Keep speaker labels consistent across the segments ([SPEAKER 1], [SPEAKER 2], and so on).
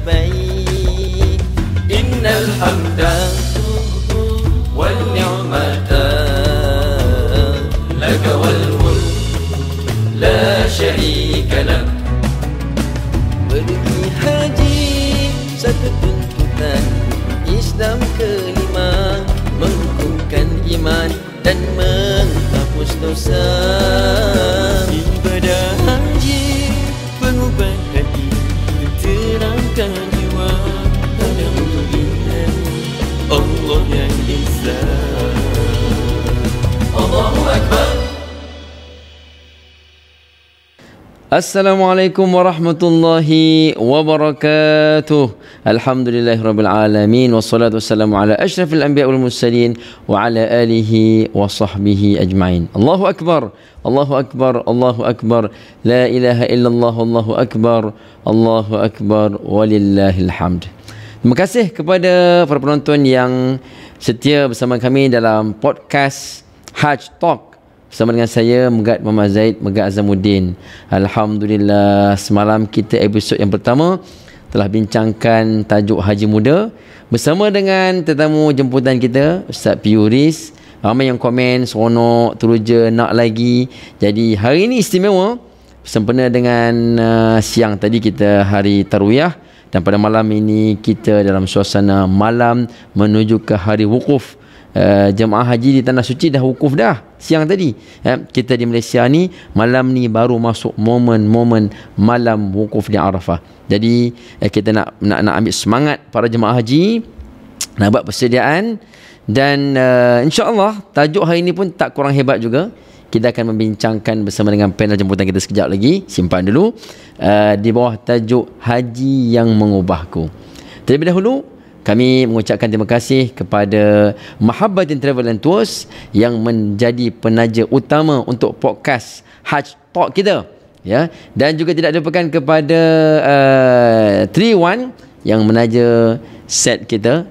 [SPEAKER 1] لبيك إن الحمد والنعمة لك والملك لا شريك لك. Pergi haji satu tuntutan Islam kelima, mengukuhkan iman dan menghapus dosa. Ibadah haji pengubah hati, terangkan jiwa hanya untuk ingat Allah yang Esa. Allahu Akbar. Assalamualaikum warahmatullahi wabarakatuh. Alhamdulillahirabbil alamin wassalatu wassalamu ala asyrafil anbiya wal mursalin wa ala alihi wa sahbihi ajmain. Allahu akbar. Allahu akbar. Allahu akbar. La ilaha illallah. Allahu akbar. Allahu akbar walillahil hamd. Terima kasih kepada para penonton yang setia bersama kami dalam podcast Hajj Talk bersama dengan saya Megat Muhammad Zaid, Megat Azamuddin. Alhamdulillah, semalam kita episod yang pertama telah bincangkan tajuk Haji Muda bersama dengan tetamu jemputan kita Ustaz Piuris. Ramai yang komen seronok, teruja, nak lagi. Jadi hari ini istimewa sempena dengan siang tadi kita hari Tarwiyah, dan pada malam ini kita dalam suasana malam menuju ke hari wukuf. Jemaah haji di Tanah Suci dah wukuf dah siang tadi. Kita di Malaysia ni malam ni baru masuk momen-momen malam wukuf di Arafah. Jadi kita nak ambil semangat para jemaah haji, nak buat persediaan, dan insya-Allah tajuk hari ini pun tak kurang hebat juga. Kita akan membincangkan bersama dengan panel jemputan kita sekejap lagi. Simpan dulu. Di bawah tajuk Haji yang Mengubahku. Terlebih dahulu kami mengucapkan terima kasih kepada Mahabbatin Travel and Tours yang menjadi penaja utama untuk podcast Hajj Talk kita, ya. Dan juga tidak dilupakan kepada 3-1 yang menaja set kita,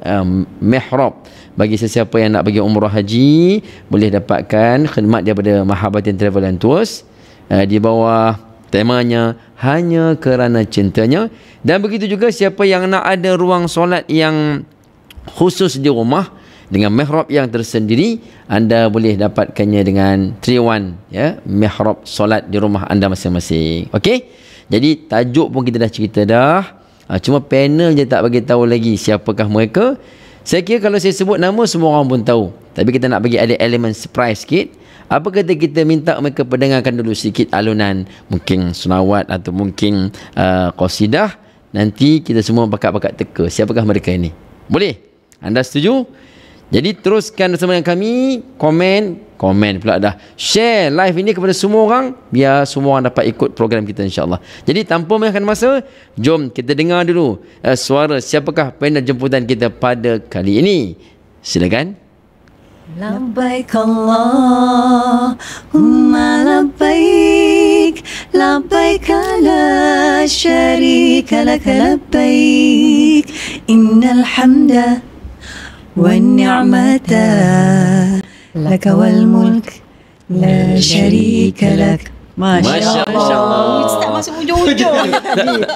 [SPEAKER 1] Mihrab. Bagi sesiapa yang nak pergi umrah haji, boleh dapatkan khidmat daripada Mahabbatin Travel and Tours di bawah temanya Hanya Kerana Cintanya. Dan begitu juga siapa yang nak ada ruang solat yang khusus di rumah dengan mihrab yang tersendiri, anda boleh dapatkannya dengan 3-1, ya, mihrab solat di rumah anda masing-masing. Okey. Jadi tajuk pun kita dah cerita dah. Cuma panel je tak bagi tahu lagi siapakah mereka. Saya kira kalau saya sebut nama semua orang pun tahu. Tapi kita nak bagi ada elemen surprise sikit. Apa kata kita minta mereka pendengarkan dulu sedikit alunan, mungkin selawat atau mungkin qasidah. Nanti kita semua bakat-bakat teka siapakah mereka ini. Boleh? Anda setuju? Jadi teruskan bersama dengan kami. Komen pula dah. Share live ini kepada semua orang, biar semua orang dapat ikut program kita, insya-Allah. Jadi tanpa melengahkan masa, jom kita dengar dulu suara siapakah panel jemputan kita pada kali ini. Silakan.
[SPEAKER 2] Labbaik Allahumma labbaik, labbaik la syarika lak labbaik, innal hamda wan ni'mata laka wal mulk la syarika lak. Masya Allah. Tak masuk ujung-ujung.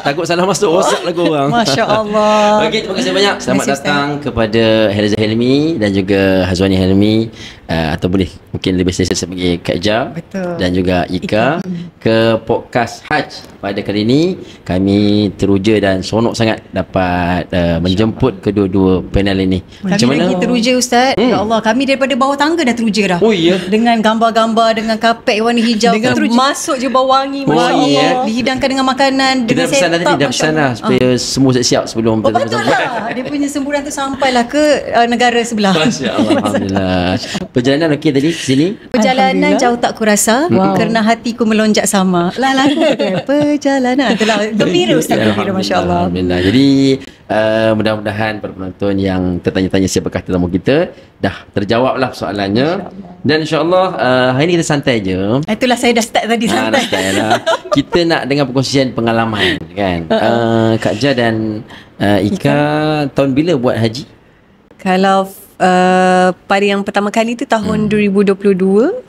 [SPEAKER 1] Takut salah masuk rosak lagu orang.
[SPEAKER 2] Masya Allah.
[SPEAKER 1] Okey, terima kasih banyak. Selamat datang kepada Heliza Helmi dan juga Hazwani Helmi, atau boleh mungkin lebih selesa sebagai Kak Ja.
[SPEAKER 2] Betul.
[SPEAKER 1] Dan juga Ika ke podcast Hajj. Pada kali ini kami teruja dan seronok sangat dapat menjemput kedua-dua panel ini.
[SPEAKER 2] Macam mana? Lagi teruja, Ustaz. Ya Allah, kami daripada bawah tangga dah teruja dah.
[SPEAKER 1] Oh ya.
[SPEAKER 2] Dengan gambar-gambar, dengan kapet warna hijau, dengan masuk je bau wangi, masya-Allah. Dihidangkan dengan makanan,
[SPEAKER 1] kita
[SPEAKER 2] dengan
[SPEAKER 1] pesan nanti dah pesan dah supaya semua siap sebelum
[SPEAKER 2] betul lah. Dia punya semburan tu sampailah ke negara sebelah.
[SPEAKER 1] Masya-Allah. Alhamdulillah. Perjalanan okey tadi ke sini?
[SPEAKER 2] Perjalanan jauh tak kurasa, kerana hatiku melonjak sama. Lagu perjalanan itulah gembira, Ustaz, gembira, masya-Allah.
[SPEAKER 1] Alhamdulillah. Jadi mudah-mudahan para penonton yang tertanya-tanya siapakah tetamu kita dah terjawablah soalannya. Dan insya-Allah hari ni kita santai je.
[SPEAKER 2] Itulah saya dah start tadi santai.
[SPEAKER 1] Lah. Kita nak dengar perkongsian pengalaman kan. Kak Ja dan Ika tahun bila buat haji?
[SPEAKER 3] Kalau pada yang pertama kali tu tahun 2022,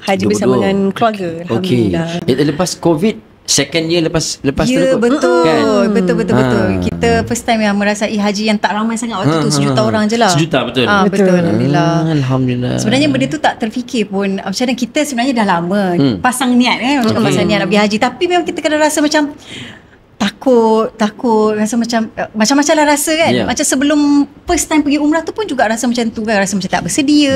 [SPEAKER 3] haji bersama dengan keluarga. Alhamdulillah.
[SPEAKER 1] Okey. Lepas COVID second year lepas
[SPEAKER 2] Ya,
[SPEAKER 1] tu kot.
[SPEAKER 2] betul.
[SPEAKER 1] Kan?
[SPEAKER 2] Betul. Kita first time yang merasai haji yang tak ramai sangat waktu tu, sejuta orang je lah.
[SPEAKER 1] Sejuta, betul.
[SPEAKER 2] Betul. Alhamdulillah.
[SPEAKER 1] Alhamdulillah.
[SPEAKER 2] Sebenarnya benda tu tak terfikir pun. Macam mana kita sebenarnya dah lama pasang niat pasang niat nak pergi haji, tapi memang kita kena rasa macam takut, rasa macam-macam lah rasa kan. Macam sebelum first time pergi umrah tu pun juga rasa macam tu kan, rasa macam tak bersedia.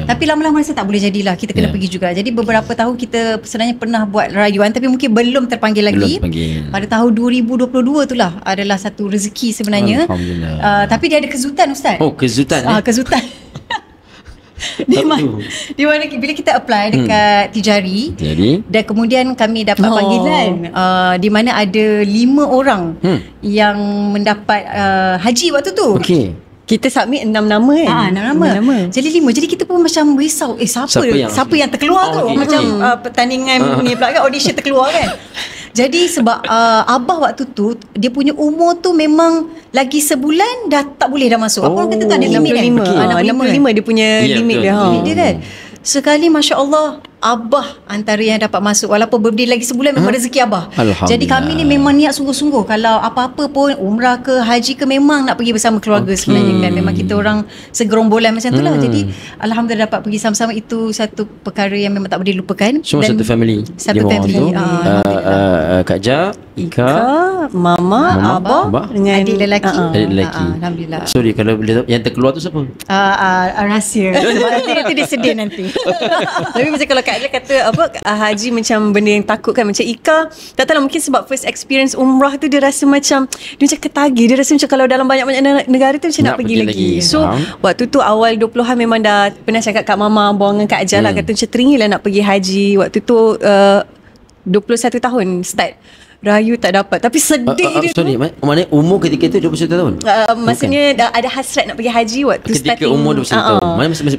[SPEAKER 2] Tapi lama-lama rasa tak boleh jadilah, kita kena pergi juga. Jadi beberapa tahun kita sebenarnya pernah buat rayuan, tapi mungkin belum terpanggil lagi. Pada tahun 2022 tu lah adalah satu rezeki sebenarnya.
[SPEAKER 1] Alhamdulillah.
[SPEAKER 2] Tapi dia ada kezutan, Ustaz.
[SPEAKER 1] Oh, kezutan.
[SPEAKER 2] Kezutan. Di mana bila kita apply dekat Tijari, dan kemudian kami dapat panggilan di mana ada 5 orang yang mendapat haji waktu tu.
[SPEAKER 1] Okey.
[SPEAKER 3] Kita submit 6 nama kan?
[SPEAKER 2] 6 nama. Jadi 5. Jadi kita pun macam risau, siapa yang terkeluar tu? Macam pertandingan ni pula kan, audition terkeluar kan. Jadi sebab abah waktu tu dia punya umur tu memang lagi sebulan dah tak boleh dah masuk. Apa orang kata tu ada limit kan?
[SPEAKER 3] 65 dia punya limit dia.
[SPEAKER 2] Limit dia kan. Sekali Masya Allah, abah antara yang dapat masuk. Walaupun birthday lagi sebulan, memang rezeki abah. Jadi kami ni memang niat sungguh-sungguh. Kalau apa-apa pun, umrah ke haji ke, memang nak pergi bersama keluarga sebenarnya kan. Memang kita orang segerombolan macam tu lah. Jadi Alhamdulillah dapat pergi sama-sama. Itu satu perkara yang memang tak boleh lupakan.
[SPEAKER 1] Semua satu family.
[SPEAKER 2] Satu family.
[SPEAKER 1] Kak Ja, Ika,
[SPEAKER 3] Mama, Abah dengan
[SPEAKER 2] adik lelaki.
[SPEAKER 3] Alhamdulillah.
[SPEAKER 1] Sorry kalau boleh tahu, yang terkeluar tu siapa?
[SPEAKER 2] Rahsia. Sebab nanti dia sedih nanti.
[SPEAKER 3] Tapi macam kalau Kak Adla kata haji macam benda yang takut kan. Macam Ika, tak tahu lah, mungkin sebab first experience umrah tu dia rasa macam dia macam ketagih. Dia rasa macam kalau dalam banyak-banyak negara tu macam nak pergi lagi. So waktu tu awal 20-an memang dah pernah cakap kat Mama, abang dengan Kak Ajal lah, kata macam teringin lah nak pergi haji. Waktu tu 21 tahun start rayu tak dapat. Tapi sedih dia.
[SPEAKER 1] Sorry, maknanya umur ketika itu 21 tahun?
[SPEAKER 3] Maksudnya dah ada hasrat nak pergi haji waktu
[SPEAKER 1] ketika
[SPEAKER 3] starting.
[SPEAKER 1] Umur 21 tahun.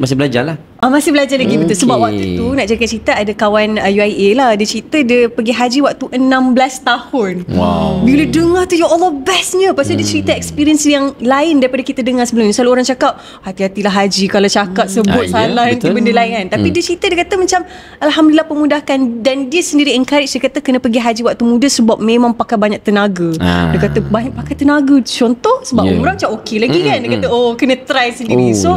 [SPEAKER 1] Masih belajar lah.
[SPEAKER 3] Masih belajar lagi, betul. Sebab waktu tu nak cakap cerita, ada kawan UIA lah, dia cerita dia pergi haji waktu 16 tahun.
[SPEAKER 1] Wow.
[SPEAKER 3] Bila dengar tu, ya Allah, bestnya. Pasal dia cerita experience yang lain daripada kita dengar sebelum ni. Selalu orang cakap hati-hatilah haji, kalau cakap sebut salah nanti benda lain kan. Tapi dia cerita, dia kata macam Alhamdulillah pemudahkan. Dan dia sendiri encourage, dia kata kena pergi haji waktu muda sebab memang pakai banyak tenaga. Dia kata banyak pakai tenaga. Contoh sebab umrah macam okey lagi kan. Dia kata kena try sendiri. So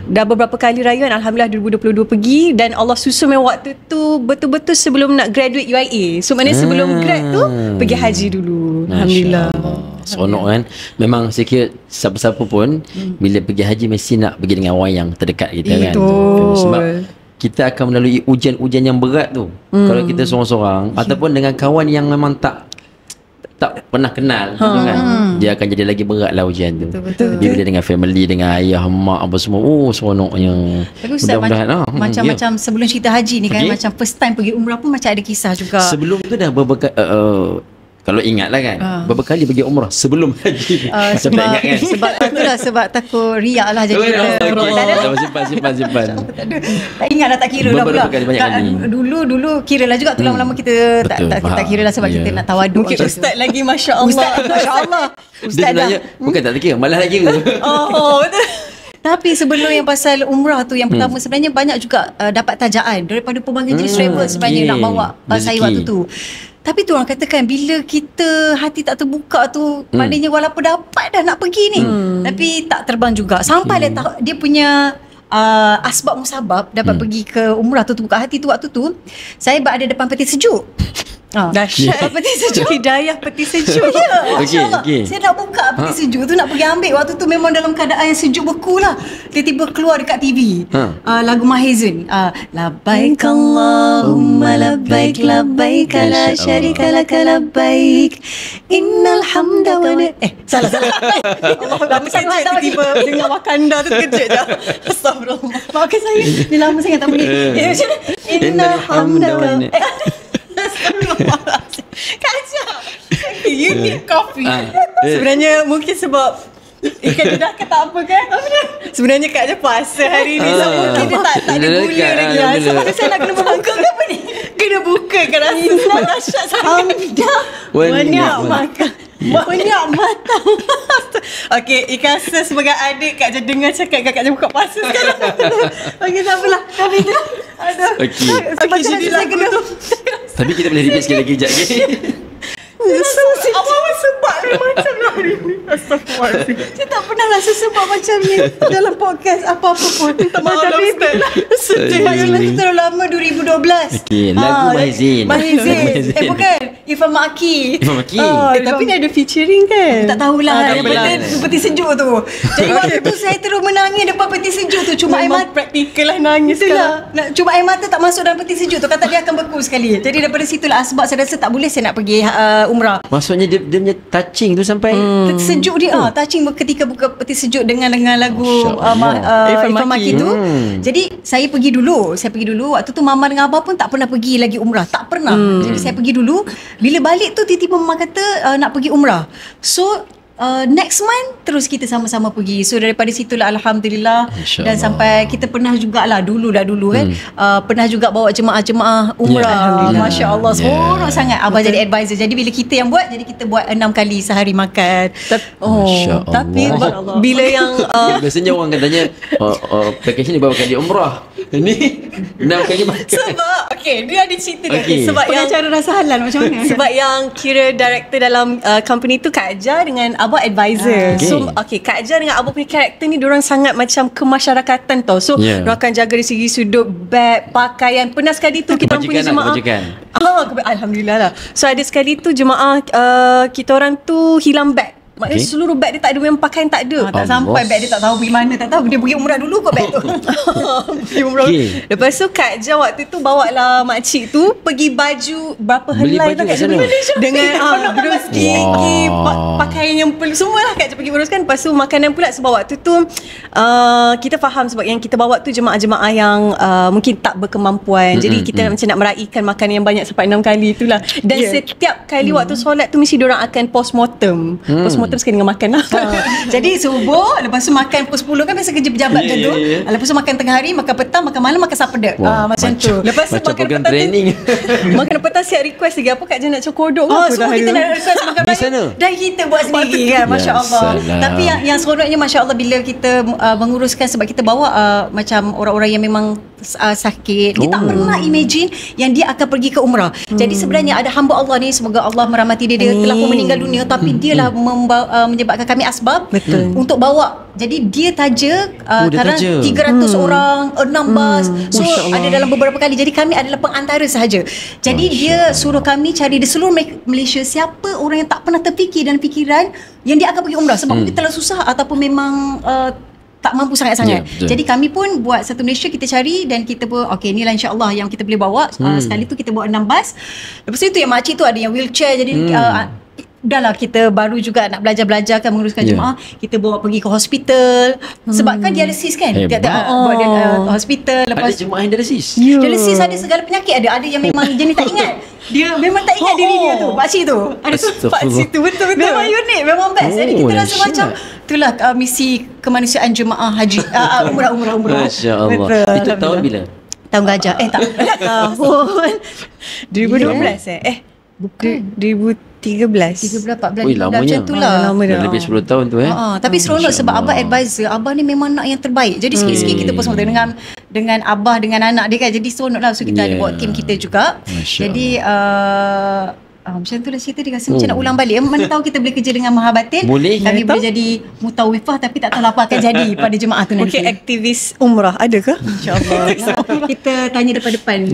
[SPEAKER 3] dah beberapa kali rayuan, Alhamdulillah 2022 pergi. Dan Allah susun waktu tu betul-betul sebelum nak graduate UIA. So maknanya sebelum grad tu pergi haji dulu. Alhamdulillah.
[SPEAKER 1] Seronok kan. Memang saya kira siapa-siapa pun bila pergi haji mesti nak pergi dengan orang yang terdekat kita kan. Sebab kita akan melalui ujian-ujian yang berat tu kalau kita seorang-seorang ataupun dengan kawan yang memang tak pernah kenal kan. Dia akan jadi lagi berat lah ujian tu. Betul. Bila dengan family, dengan ayah, mak apa semua, seronoknya.
[SPEAKER 2] Tapi Ustaz, macam sebelum cerita haji ni kan, macam first time pergi umrah pun macam ada kisah juga.
[SPEAKER 1] Sebelum tu dah kalau ingat lah kan, berapa kali pergi umrah sebelum haji. Macam tak ingat kan.
[SPEAKER 2] Sebab itulah, sebab takut riak lah jadi.
[SPEAKER 1] Simpan.
[SPEAKER 2] Tak ingat dah, tak kira lah pula. Dulu kira lah juga tu, lama-lama kita tak kira lah sebab kita nak tawaduk.
[SPEAKER 3] Mungkin Ustaz lagi Masya Allah.
[SPEAKER 2] Masya Allah.
[SPEAKER 1] Ustaz dah. Bukan tak kira, malah lagi kira.
[SPEAKER 3] Betul.
[SPEAKER 2] Tapi sebelum yang pasal umrah tu, yang pertama sebenarnya banyak juga dapat tajaan daripada pelbagai jenis travel sebenarnya nak bawa saya waktu tu. Tapi tu orang katakan, bila kita hati tak terbuka tu, maknanya walaupun dapat dah nak pergi ni, tapi tak terbang juga. Sampai dia punya asbab musabab dapat pergi ke umrah tu, terbuka hati tu. Waktu tu saya berada depan peti sejuk.
[SPEAKER 3] Dahsyat. Peti sejuk. Hidayah peti sejuk.
[SPEAKER 1] Okay.
[SPEAKER 2] Saya nak buka peti sejuk tu, nak pergi ambil. Waktu tu memang dalam keadaan yang sejuk beku lah. Tiba-tiba keluar dekat TV lagu Mahizun, labbaik Allahumma labbaik, labbaik la syarika lak labbaik, innal hamda wa salah lama sangat tiba-tiba dengar Wakanda tu terkejut dah. Astagfirullah, maafkan saya, ni lama sangat tak boleh. Innal hamda wa Kacau. You need coffee. Sebenarnya mungkin sebab ikan dedah ke tak apa kan. Sebenarnya Kak je puasa hari ni, so mungkin dia tak ada gula lagi. Sebab saya nak kena buka ke apa ni? Kena buka kan, rasa dahsyat sangat. Banyak makan, banyak matang. Okey, Ika rasa sebagai adik Kak je dengar cakap Kak je buka puasa sekarang. Okey, tak apalah. Kami tu. Aduh. Okey, jadi lagu tu.
[SPEAKER 1] Tapi kita boleh repeat sekali lagi kejap.
[SPEAKER 3] Awal-awal sebab macam lah hari ni. Astagfirullahaladzim.
[SPEAKER 2] Saya tak pernah rasa sebab macam ni dalam podcast apa-apa pun.
[SPEAKER 3] Tapi
[SPEAKER 2] Sebab kita terlalu lama 2012.
[SPEAKER 1] Okey, lagu Mahizin.
[SPEAKER 2] Mahizin. Bukan. Irfan Maki.
[SPEAKER 3] Tapi dia ada featuring kan?
[SPEAKER 2] Tak tahulah.
[SPEAKER 1] tak apalah.
[SPEAKER 2] Peti sejuk tu. Jadi waktu tu saya terus menangis depan peti sejuk tu. Cuma air
[SPEAKER 3] Memang
[SPEAKER 2] mata.
[SPEAKER 3] praktikal lah nangis
[SPEAKER 2] Itulah. Cuma air mata tak masuk dalam peti sejuk tu. Kata dia akan beku sekali. Jadi daripada situlah sebab saya rasa tak boleh saya nak pergi umrah.
[SPEAKER 1] Maksudnya dia punya touching tu sampai
[SPEAKER 2] Sejuk dia touching ketika buka peti sejuk dengan lagu
[SPEAKER 3] Irfan
[SPEAKER 2] Irfan Maki tu. Jadi saya pergi dulu waktu tu mama dengan abah pun tak pernah pergi lagi umrah, tak pernah. Jadi saya pergi dulu, bila balik tu tiba-tiba mama kata nak pergi umrah. So next month terus kita sama-sama pergi. So daripada situlah alhamdulillah. Dan sampai kita pernah jugalah dulu kan pernah juga bawa jemaah-jemaah umrah. Masya-Allah seronok sangat. Abah jadi advisor. Jadi bila kita yang buat, jadi kita buat 6 kali sehari makan.
[SPEAKER 3] Tapi bila yang
[SPEAKER 1] biasanya orang katanya package ni bawa kali umrah. Ini 6 kali makan.
[SPEAKER 3] sebab dia ada cerita dia. Sebab yang
[SPEAKER 2] cara rasa halal macam mana?
[SPEAKER 3] Sebab yang kira director dalam company tu Kak Ajar dengan Abah advisor. So Kak Ajar dengan Abah punya karakter ni diorang sangat macam kemasyarakatan tau. So diorang akan jaga dari segi sudut beg, pakaian. Pernah sekali tu kita orang punya jemaah alhamdulillah lah. So ada sekali tu jemaah kita orang tu hilang beg. Maknanya seluruh beg dia tak ada, memang pakaian tak ada.
[SPEAKER 2] Tak sampai beg dia tak tahu pergi mana, tak tahu dia pergi umrah dulu kot beg tu.
[SPEAKER 3] Pergi umrah. Lepas tu Kak Jar waktu tu bawa lah makcik tu pergi baju berapa helai tu kat sana dengan berus gigi, pakaian yang perlu semualah Kak Jar pergi beruskan. Lepas tu makanan pula sebab waktu tu kita faham sebab yang kita bawa tu jemaah-jemaah yang mungkin tak berkemampuan. Jadi kita macam nak meraihkan makanan yang banyak sampai 6 kali itulah. Dan setiap kali waktu solat tu mesti diorang akan postmortem. Postmortem sekali dengan makan lah.
[SPEAKER 2] Jadi subuh, lepas tu makan pukul 10 kan biasa kerja pejabat macam tu. Lepas tu makan tengah hari, makan petang, makan malam, makan sapedek. Macam tu.
[SPEAKER 3] Lepas tu makan petang training. Makan petang siap request lagi apa Kak Jan nak cokodok ke apa
[SPEAKER 2] semua kita nak request makan
[SPEAKER 1] di sana.
[SPEAKER 2] Dan kita buat sendiri kan, masya-Allah. Tapi yang seronoknya masya-Allah bila kita menguruskan, sebab kita bawa macam orang-orang yang memang sakit. Dia tak pernah imagine yang dia akan pergi ke umrah. Jadi sebenarnya ada hamba Allah ni, semoga Allah merahmati dia. Dia telah pun meninggal dunia, tapi dia lah menyebabkan kami asbab untuk bawa. Jadi dia taja kadang 300 orang, 6 bas. So ada dalam beberapa kali. Jadi kami adalah pengantara sahaja. Jadi dia suruh kami cari di seluruh Malaysia siapa orang yang tak pernah terfikir dan fikiran yang dia akan pergi umrah. Sebab mungkin terlalu susah ataupun memang tak mampu sangat-sangat. Jadi kami pun buat satu Malaysia, kita cari dan kita pun inilah insya-Allah yang kita boleh bawa. Sekali tu kita bawa 6 bas. Lepas itu yang makcik tu ada yang wheelchair. Jadi udahlah kita baru juga nak belajar-belajar kan menguruskan jemaah. Kita bawa pergi ke hospital. Sebab kan dialisis kan. Bawa dia hospital. Lepas
[SPEAKER 1] ada jemaah yang dialisis.
[SPEAKER 2] Dialisis ada segala penyakit. Ada yang memang jenis tak ingat. Dia memang tak ingat diri dia tu. Pakcik tu. Ada tu pakcik tu betul-betul. Memang unik, memang best. Jadi kita rasa macam itulah misi kemanusiaan jemaah haji umrah.
[SPEAKER 1] Masya-Allah. Itu tahun bila?
[SPEAKER 2] Tahun gajah. Tak. Tahun
[SPEAKER 3] 2012 bukan 2013
[SPEAKER 2] 14
[SPEAKER 1] lamanya.
[SPEAKER 2] macam tu lah.
[SPEAKER 1] Dah lebih 10 tahun tu
[SPEAKER 2] tapi seronok sebab Abah advisor. Abah ni memang nak yang terbaik. Jadi sikit-sikit kita pun sama dengan Abah, dengan anak dia kan. Jadi seronok lah. So kita ada buat tim kita juga. Jadi macam tu lah cerita. Dia rasa macam nak ulang balik. Mana tahu kita boleh kerja dengan Mahabatin. Kami boleh jadi mutawifah. Tapi tak tahu apa akan jadi pada jemaah tu nanti.
[SPEAKER 3] Mungkin aktivis umrah ada ke?
[SPEAKER 2] InsyaAllah. Kita tanya depan-depan.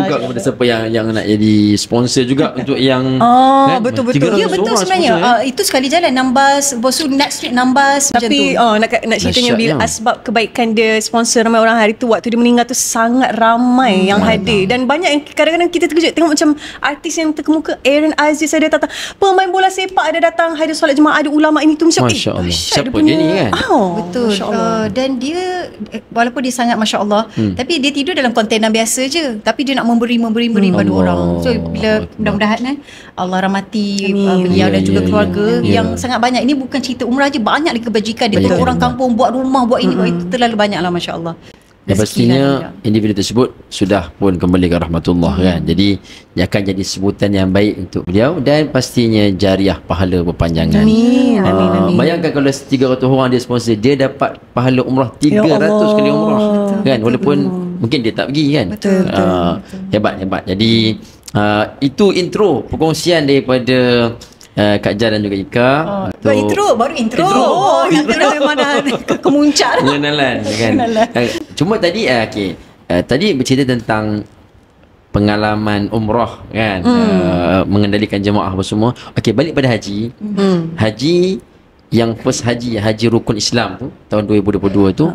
[SPEAKER 1] Buka kepada siapa yang nak jadi sponsor juga untuk yang
[SPEAKER 3] betul-betul.
[SPEAKER 2] Ya betul sebenarnya. Itu sekali jalan Nambas, Bosu Next Street Nambas.
[SPEAKER 3] Tapi nak ceritanya bila asbab kebaikan dia sponsor ramai orang hari tu, waktu dia meninggal tu sangat ramai yang hadir. Dan banyak yang kadang-kadang kita terkejut tengok macam artis yang terkemuka. Aaron Aziz ada datang, pemain bola sepak ada datang, ada solat jemaah, ada ulama ini tu macam
[SPEAKER 1] Masya-Allah. Siapa dia ni kan?
[SPEAKER 2] Betul. Dan dia walaupun dia sangat masya-Allah, tapi dia tidur dalam kontena biasa je, tapi dia nak memberi pada orang. So bila mudah-mudahan Allah rahmati beliau dan juga keluarga yang sangat banyak. Ini bukan cerita umrah je, banyak lagi kebajikan. Dia tolong orang kampung, buat rumah, buat ini, buat itu, terlalu banyaklah masya-Allah.
[SPEAKER 1] Dan pastinya individu tersebut sudah pun kembali ke rahmatullah kan. Jadi dia akan jadi sebutan yang baik untuk beliau dan pastinya jariah, pahala berpanjangan.
[SPEAKER 3] Amin.
[SPEAKER 1] Bayangkan kalau 300 orang dia sponsor, dia dapat pahala umrah 300 kali umrah kan. Walaupun mungkin dia tak pergi kan. Betul. Hebat. Jadi Itu intro perkongsian daripada Kak Jar dan juga Ika.
[SPEAKER 2] Baru intro. Kita dah memang dah ke kemuncak dah.
[SPEAKER 1] Pengenalan kan. Cuma tadi tadi bercerita tentang pengalaman umrah kan, mengendalikan jemaah apa semua. Okey, balik pada haji. Haji yang first haji rukun Islam tu tahun 2022 tu.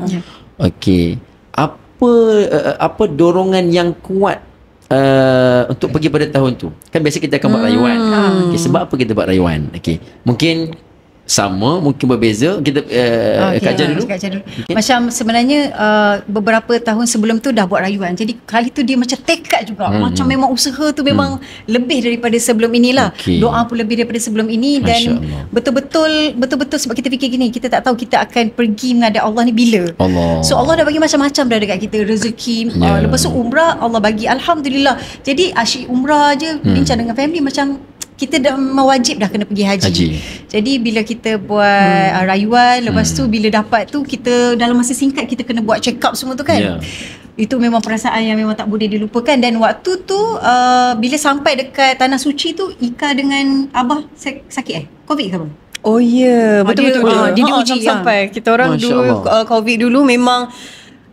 [SPEAKER 1] Okey, apa dorongan yang kuat untuk pergi pada tahun tu? Kan biasa kita akan buat rayuan. Okay, sebab apa kita buat rayuan? Okey, mungkin sama, mungkin berbeza. Kita Kak Jar dulu.
[SPEAKER 2] Okay. Macam sebenarnya beberapa tahun sebelum tu dah buat rayuan. Jadi kali tu dia macam tekad juga. Macam memang usaha tu memang lebih daripada sebelum inilah. Doa pun lebih daripada sebelum ini. Dan betul-betul sebab kita fikir gini, kita tak tahu kita akan pergi menghadap Allah ni bila. So Allah dah bagi macam-macam dah dekat kita rezeki. Lepas tu umrah Allah bagi, alhamdulillah. Jadi asyik umrah je, bincang dengan family macam kita dah mewajib dah kena pergi haji. Jadi bila kita buat rayuan, lepas tu bila dapat tu kita dalam masa singkat kita kena buat check up semua tu kan. Itu memang perasaan yang memang tak boleh dilupakan. Dan waktu tu bila sampai dekat Tanah Suci tu, Ika dengan Abah sakit Covid ke apa?
[SPEAKER 3] Oh ya, betul-betul.
[SPEAKER 2] Dia diuji
[SPEAKER 3] sampai kita orang dulu Covid dulu memang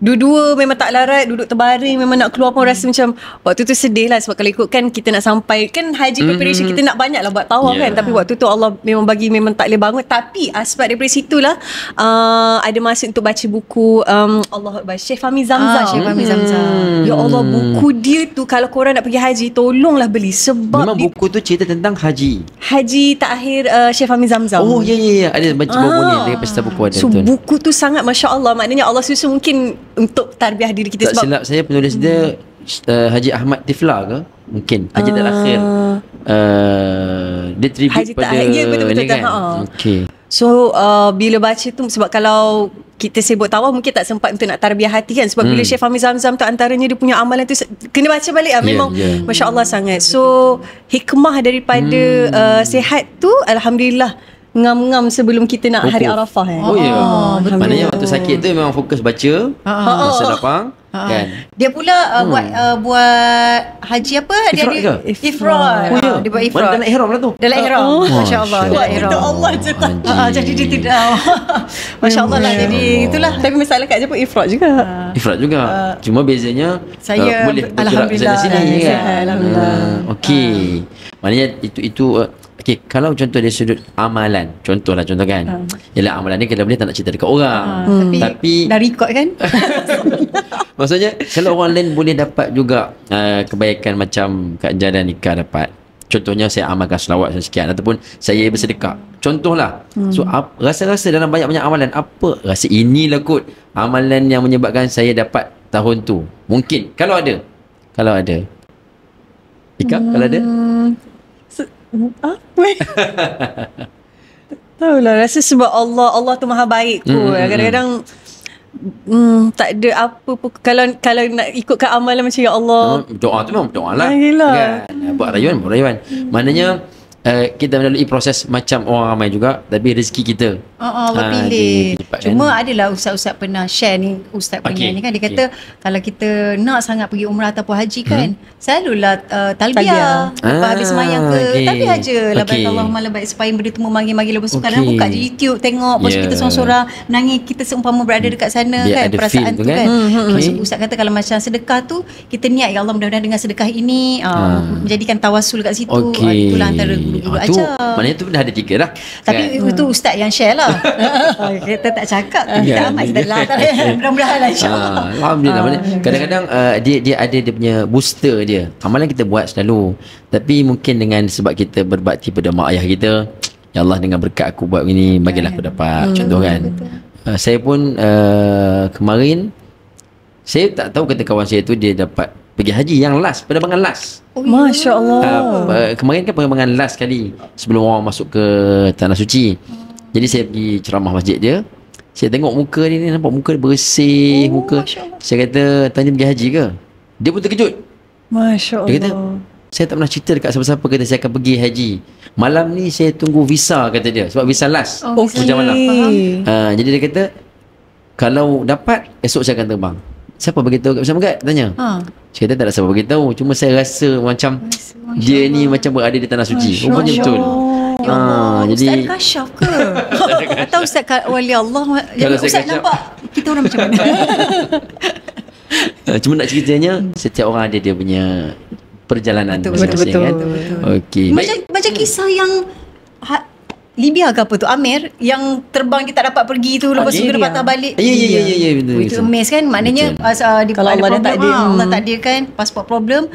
[SPEAKER 3] dua-dua memang tak larat, duduk terbaring, memang nak keluar pun rasa macam waktu tu sedih lah. Sebab kalau ikutkan kita nak sampai kan haji preparation kita nak banyak lah buat tawaf kan. Tapi waktu tu Allah memang bagi memang tak boleh bangun. Tapi sebab daripada situlah ada masa untuk baca buku Allah Akbar, Syekh Fahmi Zamzam. Ya Allah, buku dia tu kalau korang nak pergi haji tolonglah beli. Sebab
[SPEAKER 1] memang buku tu cerita tentang haji takhir
[SPEAKER 3] Syekh Fahmi Zamzam.
[SPEAKER 1] Oh ya ada baca buku ni dia pesta buku ada.
[SPEAKER 3] So buku tu sangat Masya Allah. Maknanya Allah susu mungkin untuk tarbiyah diri kita.
[SPEAKER 1] Tak
[SPEAKER 3] sebab
[SPEAKER 1] silap saya penulis dia Haji Ahmad Tifla ke? Mungkin Haji Terakhir. Dia tribute pada
[SPEAKER 3] betul-betul
[SPEAKER 1] kan? Okay.
[SPEAKER 3] So bila baca tu, sebab kalau kita sibuk tawaf mungkin tak sempat untuk nak tarbiyah hati kan. Sebab bila Syekh Fahmi Zamzam tu antaranya dia punya amalan tu kena baca balik lah. Memang Masya Allah sangat. So hikmah daripada sihat tu alhamdulillah ngam-ngam sebelum kita nak hari Arafah
[SPEAKER 1] Oh ya. Maknanya waktu sakit tu memang fokus baca masa lapang kan.
[SPEAKER 2] Dia pula buat haji apa?
[SPEAKER 1] Ifrat ke?
[SPEAKER 2] Ifrat. Dia buat ifrat.
[SPEAKER 1] Dalam ihram lah tu.
[SPEAKER 2] Dalam ihram. Masya-Allah. Dalam ihram. Allah je tak. Jadi dia tidak. Masya-Allah lah. Jadi itulah.
[SPEAKER 3] Tapi masalah kat Jepun ifrat juga.
[SPEAKER 1] Ifrat juga. Cuma bezanya
[SPEAKER 2] saya
[SPEAKER 1] boleh
[SPEAKER 2] alhamdulillah
[SPEAKER 1] sini kan.
[SPEAKER 2] Alhamdulillah.
[SPEAKER 1] Okey. Maknanya itu okey, kalau contoh dari sudut amalan, contoh kan. Yalah amalan ni kalau boleh tak nak cerita dekat orang. Tapi
[SPEAKER 2] dah record kan?
[SPEAKER 1] Maksudnya kalau orang lain boleh dapat juga kebaikan macam Kak Jar dan Ika dapat. Contohnya saya amalkan selawat sekian ataupun saya bersedekah. Contohlah. So rasa-rasa dalam banyak-banyak amalan, apa rasa inilah kot amalan yang menyebabkan saya dapat tahun tu. Mungkin kalau ada. Ika kalau ada?
[SPEAKER 3] Tahulah, rasa sebab Allah tu maha baik kot. Kadang-kadang tak ada apa pun. Kalau nak ikutkan amalan macam ya Allah,
[SPEAKER 1] doa tu memang doa lah
[SPEAKER 3] kan?
[SPEAKER 1] Buat rayuan. Maknanya kita melalui proses macam orang ramai juga, tapi rezeki kita
[SPEAKER 2] Allah pilih. Cuma adalah ustaz-ustaz pernah share ni, ustaz punya ni kan, dia kata kalau kita nak sangat pergi umrah ataupun haji kan, selalulah talbiyah lepas habis semayang ke, tapi aja labbaik Allahumma labbaik, supaya benda tu memanggil-manggil. Lepas tu kadang buka je YouTube tengok, lepas tu kita seorang-seorang menangis, kita seumpama berada dekat sana kan, perasaan tu kan. Lepas tu ustaz kata kalau macam sedekah tu kita niat, ya Allah mudah-mudahan dengan sedekah ini menjadikan tawasul kat situ. Itulah antara guru-guru ajar.
[SPEAKER 1] Maknanya tu dah ada 3 dah.
[SPEAKER 2] Tapi itu ustaz yang share lah. Kita tak cakap, kita amat kita lah. Mudah-mudahan lah insyaAllah.
[SPEAKER 1] Alhamdulillah. Kadang-kadang dia ada dia punya booster dia. Amalan kita buat selalu, tapi mungkin dengan sebab kita berbakti pada mak ayah kita, ya Allah dengan berkat aku buat ini, bagilah aku dapat. Contoh kan, saya pun kemarin saya tak tahu, kata kawan saya tu dia dapat pergi haji yang last, penerbangan last.
[SPEAKER 3] Masya Allah.
[SPEAKER 1] Kemarin kan penerbangan last kali sebelum orang masuk ke Tanah Suci. Jadi saya pergi ceramah masjid dia. Saya tengok muka dia ni, nampak muka dia bersih, muka. Saya kata, tanya pergi haji ke? Dia pun terkejut.
[SPEAKER 3] Masya Allah.
[SPEAKER 1] Dia kata, saya tak pernah cerita dekat siapa-siapa kata saya akan pergi haji. Malam ni saya tunggu visa, kata dia. Sebab visa last. Hujan malam. Jadi dia kata, kalau dapat, esok saya akan terbang. siapa beritahu kat Ustaz Megat? Tanya. Saya kata tak ada siapa beritahu. Cuma saya rasa macam dia ni macam berada di tanah suci. Rupanya betul.
[SPEAKER 2] Ya Allah,
[SPEAKER 1] jadi
[SPEAKER 2] Ustaz ada kasyaf ke? Atau Ustaz wali Allah?
[SPEAKER 1] Kalau
[SPEAKER 2] Ustaz
[SPEAKER 1] saya kasyaf,
[SPEAKER 2] nampak kita orang macam mana?
[SPEAKER 1] Cuma nak ceritanya, setiap orang ada dia punya perjalanan masing-masing kan. Okey.
[SPEAKER 2] Macam kisah yang Libya ke apa tu, Amir yang terbang dia tak dapat pergi tu, lepas tu kena patah balik.
[SPEAKER 1] Ya, betul.
[SPEAKER 2] Itu amaze kan, maknanya
[SPEAKER 3] Kalau Allah dah takdir,
[SPEAKER 2] Allah takdirkan pasport problem,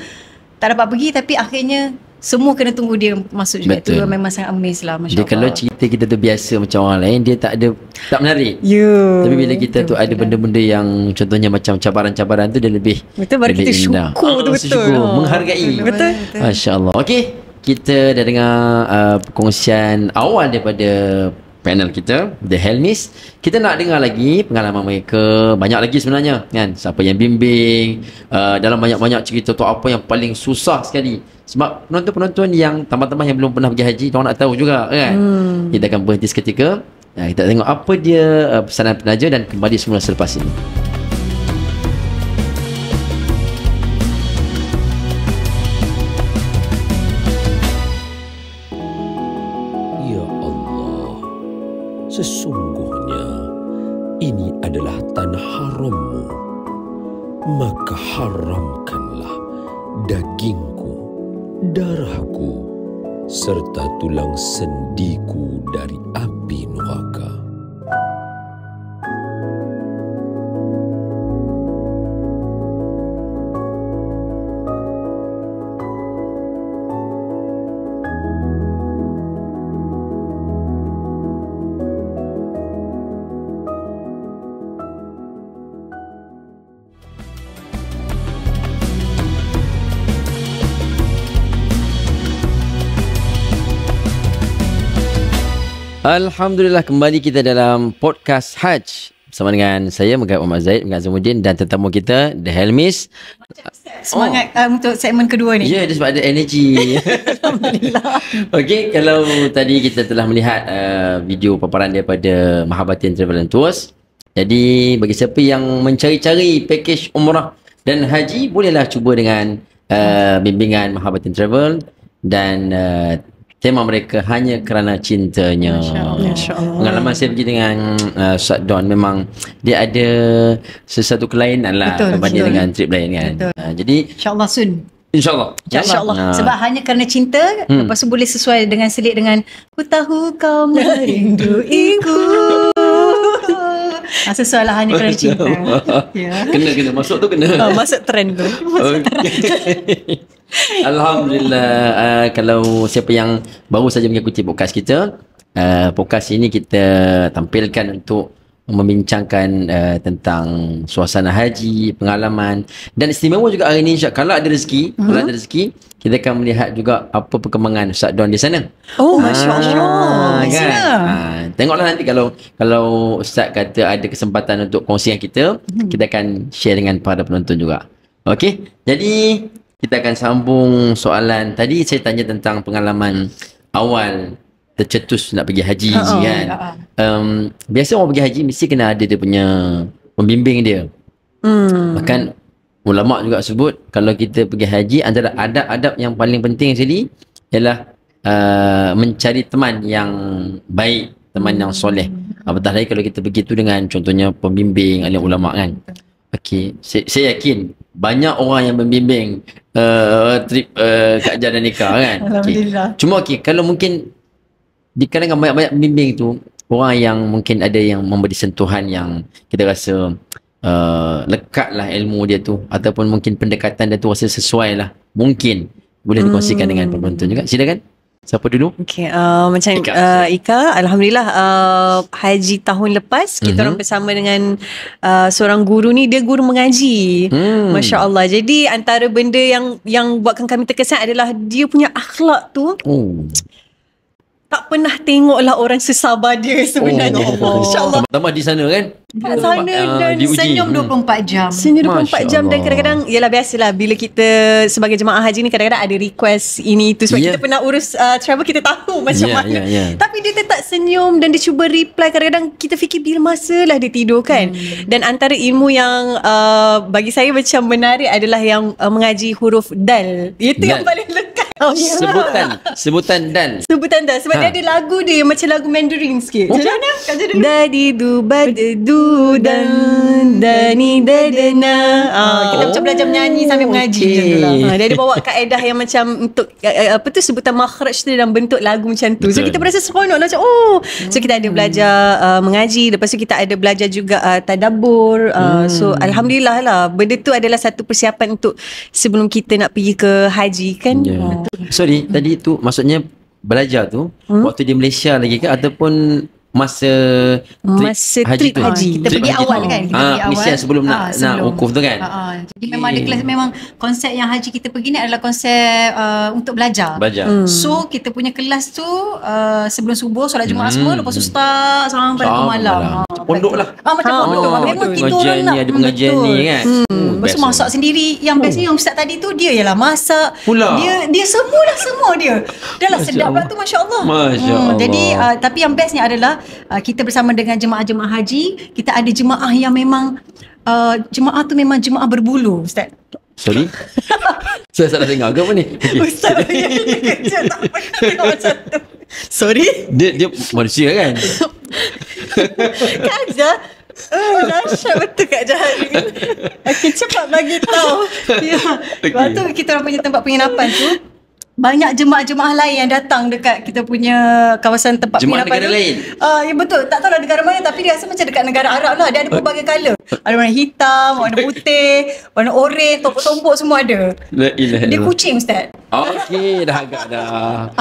[SPEAKER 2] tak dapat pergi, tapi akhirnya semua kena tunggu dia masuk juga.
[SPEAKER 1] Betul.
[SPEAKER 2] Tu memang sangat amaze lah, Masya
[SPEAKER 1] Dia
[SPEAKER 2] Allah.
[SPEAKER 1] kalau cerita kita tu biasa macam orang lain, dia tak menarik. Tapi bila kita tu ada benda-benda yang contohnya macam cabaran-cabaran tu, dia lebih
[SPEAKER 3] Betul, baru kita
[SPEAKER 1] indah.
[SPEAKER 3] syukur tu betul.
[SPEAKER 1] Syukur, menghargai.
[SPEAKER 3] Betul.
[SPEAKER 1] Masya-Allah. Okey, kita dah dengar perkongsian awal daripada panel kita, The Helmis. Kita nak dengar lagi pengalaman mereka. Banyak lagi sebenarnya kan. Siapa yang bimbing, dalam banyak-banyak cerita tu apa yang paling susah sekali. Sebab penonton-penonton yang tambah-tambah yang belum pernah pergi haji, diorang nak tahu juga kan. Kita akan berhenti seketika. Kita tengok apa dia pesanan penaja dan kembali semula selepas ini.
[SPEAKER 4] Ya Allah, sesungguhnya ini adalah tanah haram-Mu, maka haramkanlah dagingku, darahku, serta tulang sendiku dari api neraka.
[SPEAKER 1] Alhamdulillah, kembali kita dalam podcast Hajj bersama dengan saya Megat Muhammad Zaid, Megat Zamuddin, dan tetamu kita The Helmis.
[SPEAKER 2] Semangat untuk segmen kedua ni.
[SPEAKER 1] Ya, dia sebab ada energi.
[SPEAKER 2] Alhamdulillah.
[SPEAKER 1] Okey, kalau tadi kita telah melihat video paparan daripada Mahabatin Travel and Tours. Jadi bagi siapa yang mencari-cari pakej umrah dan haji, bolehlah cuba dengan bimbingan Mahabatin Travel dan tema mereka hanya kerana cintanya.
[SPEAKER 3] Masya-Allah.
[SPEAKER 1] Pengalaman saya pergi dengan Ustaz Don, memang dia ada sesuatu kelainan lah berbanding dengan trip lain kan. Jadi
[SPEAKER 2] InsyaAllah soon.
[SPEAKER 1] InsyaAllah.
[SPEAKER 2] InsyaAllah. Sebab hanya kerana cinta, lepas tu boleh sesuai dengan selit dengan ku tahu kau merinduiku. Sesuai lah, hanya kerana cinta.
[SPEAKER 1] Kena masuk tu kena.
[SPEAKER 3] Masuk trend tu.
[SPEAKER 1] Okay. Alhamdulillah. Kalau siapa yang baru saja mengikuti podcast kita, podcast ini kita tampilkan untuk membincangkan tentang suasana haji, pengalaman, dan istimewa juga hari ini, kalau ada rezeki, kita akan melihat juga apa perkembangan Ustaz Don di sana.
[SPEAKER 3] Oh, masya-Allah.
[SPEAKER 1] Kan? Tengoklah nanti kalau Ustaz kata ada kesempatan untuk kongsian kita, kita akan share dengan para penonton juga. Okey. Jadi kita akan sambung soalan. Tadi saya tanya tentang pengalaman awal tercetus nak pergi haji kan. Biasa orang pergi haji mesti kena ada dia punya pembimbing dia. Bahkan ulama juga sebut kalau kita pergi haji, antara adab-adab yang paling penting sekali ialah mencari teman yang baik, teman yang soleh. Apatah lagi kalau kita pergi tu dengan contohnya pembimbing alim ulama kan. Okey, saya yakin banyak orang yang membimbing trip Kak dan nikah kan.
[SPEAKER 2] Alhamdulillah.
[SPEAKER 1] Cuma kalau mungkin di kalangan banyak-banyak pembimbing tu, orang yang mungkin ada yang memberi sentuhan yang kita rasa lekat lah ilmu dia tu, ataupun mungkin pendekatan dia tu rasa sesuai lah, mungkin boleh dikongsikan dengan penonton juga. Silakan. Siapa dulu?
[SPEAKER 3] Okay, macam Ika, Alhamdulillah haji tahun lepas kita orang bersama dengan seorang guru ni, dia guru mengaji. Masya Allah. Jadi antara benda yang buatkan kami terkesan adalah dia punya akhlak tu. tak pernah tengoklah orang sesabar dia sebenarnya. InsyaAllah.
[SPEAKER 1] Tambah di sana kan?
[SPEAKER 3] Kat sana dan
[SPEAKER 1] diuji.
[SPEAKER 2] Senyum 24 jam.
[SPEAKER 3] Senyum 24 jam. Dan
[SPEAKER 1] Allah.
[SPEAKER 3] kadang-kadang yalah biasalah bila kita sebagai jemaah haji ni kadang-kadang ada request ini tu sebab kita pernah urus travel, kita tahu macam mana. Tapi dia tetap senyum dan dia cuba reply. Kadang-kadang kita fikir bila masalah dia tidur kan. Dan antara ilmu yang bagi saya macam menarik adalah yang mengaji huruf dal. Itu yang paling lekat.
[SPEAKER 1] Sebutan dan.
[SPEAKER 3] Sebutan dah. Sebab dia ada lagu dia macam lagu Mandarin sikit.
[SPEAKER 2] Macam mana?
[SPEAKER 3] Dadi du badu dan dani dadana.
[SPEAKER 2] Kita macam belajar menyanyi sambil mengaji je tu lah.
[SPEAKER 3] Dia ada bawa kaedah yang macam untuk apa tu sebutan makhraj tu dalam bentuk lagu macam tu. So kita berasa seronok lah macam so kita ada belajar mengaji, lepas tu kita ada belajar juga tadabbur. So alhamdulillah lah, benda tu adalah satu persiapan untuk sebelum kita nak pergi ke haji kan.
[SPEAKER 1] Sorry, tadi tu maksudnya belajar tu waktu di Malaysia lagi ke ataupun masa
[SPEAKER 3] trip haji.
[SPEAKER 2] Kita pergi awal kan. Kita pergi awal.
[SPEAKER 1] Malaysia sebelum nak wukuf tu kan.
[SPEAKER 2] Jadi memang ada kelas, memang konsep yang haji kita pergi ni adalah konsep untuk belajar. So kita punya kelas tu sebelum subuh solat Jumaat semua, lepas tu start sampai ke malam.
[SPEAKER 1] Pondok lah.
[SPEAKER 2] Macam pondok. Memang kita orang
[SPEAKER 1] ni ada pengajian ni kan.
[SPEAKER 2] Lepas tu masak sendiri. Yang bestnya yang ustaz tadi tu dia ialah masak. Dia semua dia. Dah lah sedap lah tu, masya-Allah.
[SPEAKER 1] Masya-Allah.
[SPEAKER 2] Jadi tapi yang bestnya adalah kita bersama dengan jemaah-jemaah haji, kita ada jemaah yang memang jemaah tu memang jemaah berbulu, ustaz.
[SPEAKER 1] Sorry. Saya salah dengar ke apa ni?
[SPEAKER 2] Ustaz kerja tak pernah tengok macam tu. Sorry.
[SPEAKER 1] Dia manusia kan?
[SPEAKER 2] Kan je. Dahsyat betul Kak Jahari. Okay, cepat bagi tahu. Lepas tu kita orang punya tempat penginapan tu, banyak jemaah-jemaah lain yang datang dekat kita punya kawasan tempat penginapan
[SPEAKER 1] negara
[SPEAKER 2] tu.
[SPEAKER 1] Lain?
[SPEAKER 2] Ya betul. Tak tahu lah negara mana, tapi dia rasa macam dekat negara Arab lah. Dia ada pelbagai colour. Ada warna hitam, warna putih, warna oranye, tompok-tompok semua ada.
[SPEAKER 1] La ilaha
[SPEAKER 2] Dia
[SPEAKER 1] illallah.
[SPEAKER 2] kucing, Ustaz.
[SPEAKER 1] Okey, dah agak dah.